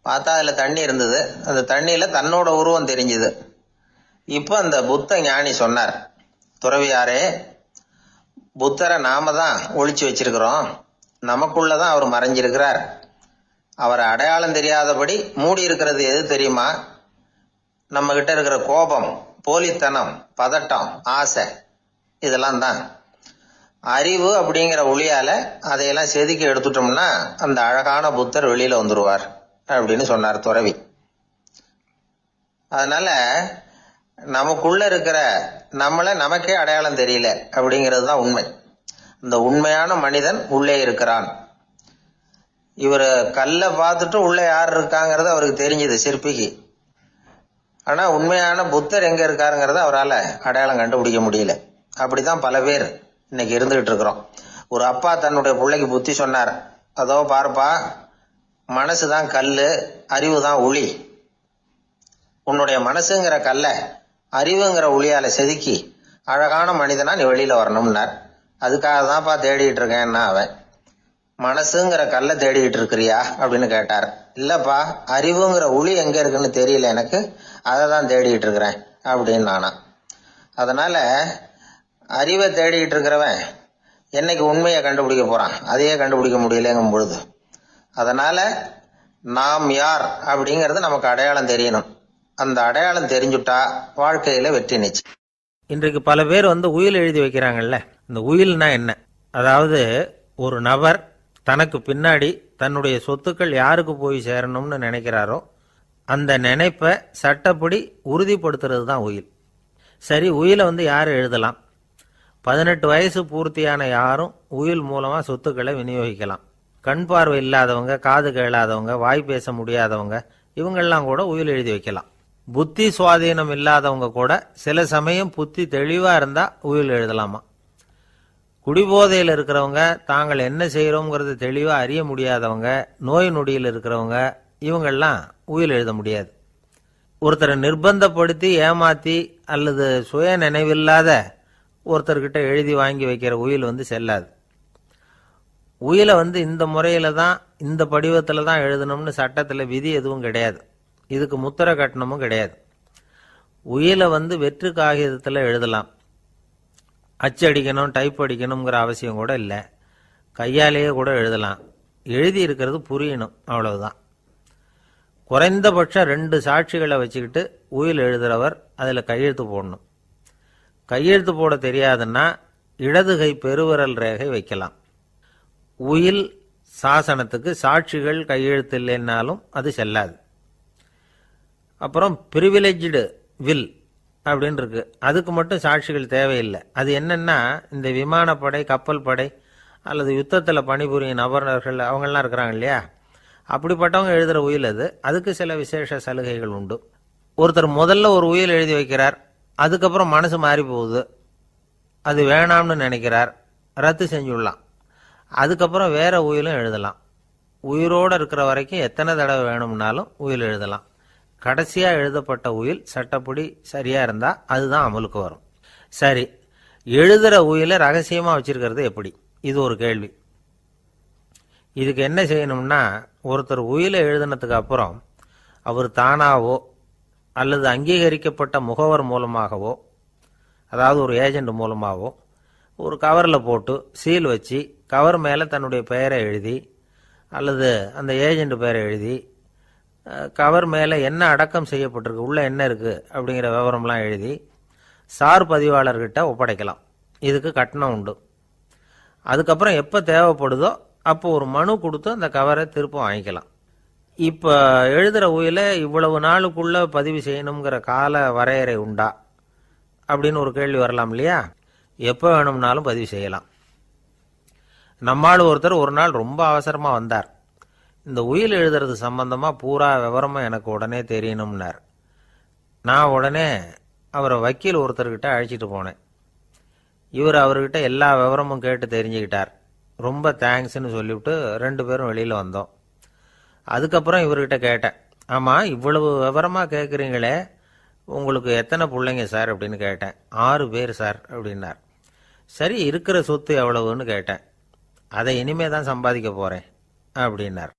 பார்த்தா அதுல தண்ணி இருந்தது. அந்த தண்ணியில தன்னோட உருவம் தெரிஞ்சுது. இப்ப அந்த புத்த ஞானி சொன்னார், துறவியாரே, புத்தரை நாம தான் ஒளிச்சு வச்சிருக்கிறோம், நமக்குள்ளதான் அவர் மறைஞ்சிருக்கிறார். அவரை அடையாளம் தெரியாதபடி மூடி இருக்கிறது எது தெரியுமா? நம்ம கிட்ட இருக்கிற கோபம், போலித்தனம், பதட்டம், ஆசை, இதெல்லாம் தான். அறிவு அப்படிங்கிற ஒளியால அதையெல்லாம் செதுக்கி எடுத்துட்டோம்னா அந்த அழகான புத்தர் வெளியில வந்துருவார் அப்படின்னு சொன்னார் துறவி. அதனால நமக்குள்ள இருக்கிற நம்மளை நமக்கே அடையாளம் தெரியல அப்படிங்கிறது தான் உண்மை. இந்த உண்மையான மனிதன் உள்ளே இருக்கிறான். இவர் கல்லை பார்த்துட்டு உள்ள யார் இருக்காங்கிறது அவருக்கு தெரிஞ்சது சிற்பிக்கு. ஆனா உண்மையான புத்தர் எங்க இருக்காருங்கிறத அவரால் அடையாளம் கண்டுபிடிக்க முடியல. அப்படிதான் பல பேர் இன்னைக்கு இருந்துகிட்டு இருக்கிறோம். ஒரு அப்பா தன்னுடைய பிள்ளைக்கு புத்தி சொன்னார், அதோ பாருப்பா, மனசுதான் கல்லு, அறிவு தான் ஒளி. உன்னுடைய மனசுங்கிற கல்ல அறிவுங்கிற ஒளியால செதுக்கி அழகான மனிதனா நீ வெளியில வரணும்னார். அதுக்காக தான்ப்பா தேடிட்டு இருக்கேன்னா அவன். மனசுங்கிற கல்ல தேடிட்டு இருக்கிறியா அப்படின்னு கேட்டார். இல்லப்பா, அறிவுங்கிற ஒளி எங்க இருக்குன்னு தெரியல எனக்கு, அதை தான் தேடிட்டு இருக்கிறேன் அப்படின்னு நானா. அதனால அறிவை தேடிட்டு இருக்கிறவன் என்னைக்கு உண்மையை கண்டுபிடிக்க போறான்? அதையே கண்டுபிடிக்க முடியலங்கும் பொழுது. அதனால நாம் யார் அப்படிங்கறது நமக்கு அடையாளம் தெரியணும். அந்த அடையாளம் தெரிஞ்சுட்டா வாழ்க்கையில வெற்றி நிச்சயம். இன்றைக்கு பல பேர் உயில் எழுதி வைக்கிறாங்கல்ல. இந்த உயில்னா என்ன? அதாவது ஒரு நபர் தனக்கு பின்னாடி தன்னுடைய சொத்துக்கள் யாருக்கு போய் சேரணும்னு நினைக்கிறாரோ அந்த நினைப்பை சட்டப்படி உறுதிப்படுத்துறது தான் உயில். சரி, உயிலை யார் எழுதலாம்? 18 வயசு பூர்த்தியான யாரும் உயில் மூலமா சொத்துக்களை விநியோகிக்கலாம். கண் பார்வை இல்லாதவங்க, காது கேளாதவங்க, வாய் பேச முடியாதவங்க, இவங்கெல்லாம் கூட உயில் எழுதி வைக்கலாம். புத்தி சுவாதீனம் இல்லாதவங்க கூட சில சமயம் புத்தி தெளிவா இருந்தா உயில் எழுதலாமா. குடிபோதையில் இருக்கிறவங்க, தாங்கள் என்ன செய்யறோங்கிறது தெளிவா அறிய முடியாதவங்க, நோய் நொடியில் இருக்கிறவங்க, இவங்கெல்லாம் உயில் எழுத முடியாது. ஒருத்தரை நிர்பந்தப்படுத்தி ஏமாத்தி அல்லது சுய நினைவில்லாத ஒருத்தர்கிட்ட எழுதி வாங்கி வைக்கிற உயில் செல்லாது. உயிலை இந்த முறையில தான், இந்த படிவத்தில் தான் எழுதணும்னு சட்டத்தில் விதி எதுவும் கிடையாது. இதுக்கு முத்திரை கட்டணமும் கிடையாது. உயிலை வெற்று காகிதத்தில் எழுதலாம். அச்சடிக்கணும், டைப் அடிக்கணுங்கிற அவசியம் கூட இல்லை. கையாலேயே கூட எழுதலாம். எழுதி இருக்கிறது புரியணும், அவ்வளவுதான். குறைந்தபட்சம் 2 சாட்சிகளை வச்சுக்கிட்டு உயில் எழுதுறவர் அதில் கையெழுத்து போடணும். கையெழுத்து போட தெரியாதுன்னா இடது கை பெருவிரல் ரேகை வைக்கலாம். உயில் சாசனத்துக்கு சாட்சிகள் கையெழுத்து இல்லைன்னாலும் அது செல்லாது. அப்புறம் பிரிவிலேஜ்டு வில் அப்படின்னு இருக்கு. அதுக்கு மட்டும் சாட்சிகள் தேவையில்லை. அது என்னன்னா, இந்த விமானப்படை, கப்பல் படை அல்லது யுத்தத்தில் பணிபுரியும் நபர்கள் அவங்கெல்லாம் இருக்கிறாங்க இல்லையா, அப்படிப்பட்டவங்க எழுதுகிற உயில் அது. அதுக்கு சில விசேஷ சலுகைகள் உண்டு. ஒருத்தர் முதல்ல ஒரு உயில் எழுதி வைக்கிறார், அதுக்கப்புறம் மனசு மாறி போகுது, அது வேணாம்னு நினைக்கிறார், ரத்து செஞ்சுடலாம். அதுக்கப்புறம் வேற உயிலும் எழுதலாம். உயிரோடு இருக்கிற வரைக்கும் எத்தனை தடவை வேணும்னாலும் உயில் எழுதலாம். கடைசியா எழுதப்பட்ட உயில் சட்டப்படி சரியா இருந்தா அதுதான் அமலுக்கு வரும். சரி, எழுதுற உயிலை ரகசியமா வச்சிருக்கிறது எப்படி? இது ஒரு கேள்வி. இதுக்கு என்ன செய்யணும்னா, ஒருத்தர் உயிலை எழுதினதுக்கு அப்புறம் அவர் தானாவோ அல்லது அங்கீகரிக்கப்பட்ட முகவர் மூலமாகவோ, அதாவது ஒரு ஏஜென்ட் மூலமாகவோ, ஒரு கவரில் போட்டு சீல் வச்சு கவர் மேலே தன்னுடைய பெயரை எழுதி அல்லது அந்த ஏஜென்ட் பெயரை எழுதி கவர் மேலே என்ன அடக்கம் செய்யப்பட்டிருக்கு, உள்ள என்ன இருக்கு அப்படிங்கிற விவரம்லாம் எழுதி சார் பதிவாளர்கிட்ட ஒப்படைக்கலாம். இதுக்கு கட்டணம் உண்டு. அதுக்கப்புறம் எப்போ தேவைப்படுதோ அப்போ ஒரு மனு கொடுத்து அந்த கவரை திரும்ப வாங்கிக்கலாம். இப்போ எழுதுகிற உயிலை இவ்வளவு நாளுக்குள்ள பதிவு செய்யணுங்கிற கால வரையறை உண்டா அப்படின்னு ஒரு கேள்வி வரலாம் இல்லையா? எப்போ வேணும்னாலும் பதிவு செய்யலாம். நம்மால் ஒருத்தர் ஒரு நாள் ரொம்ப அவசரமாக வந்தார். இந்த உயில் எழுதுறது சம்பந்தமாக பூரா விவரமாக எனக்கு உடனே தெரியணும்னார். நான் உடனே அவரை வக்கீல் ஒருத்தர்கிட்ட அழைச்சிட்டு போனேன். இவர் அவர்கிட்ட எல்லா விவரமும் கேட்டு தெரிஞ்சுக்கிட்டார். ரொம்ப தேங்க்ஸ்ன்னு சொல்லிவிட்டு 2 பேரும் வெளியில் வந்தோம். அதுக்கப்புறம் இவர்கிட்ட கேட்டேன், ஆமாம் இவ்வளவு விவரமாக கேட்குறீங்களே, உங்களுக்கு எத்தனை பிள்ளைங்க சார் அப்படின்னு கேட்டேன். 6 பேர் சார் அப்படின்னார். சரி, இருக்கிற சொத்து எவ்வளவுன்னு கேட்டேன். அதை இனிமே தான் சம்பாதிக்க போறேன் அப்படின்னார்.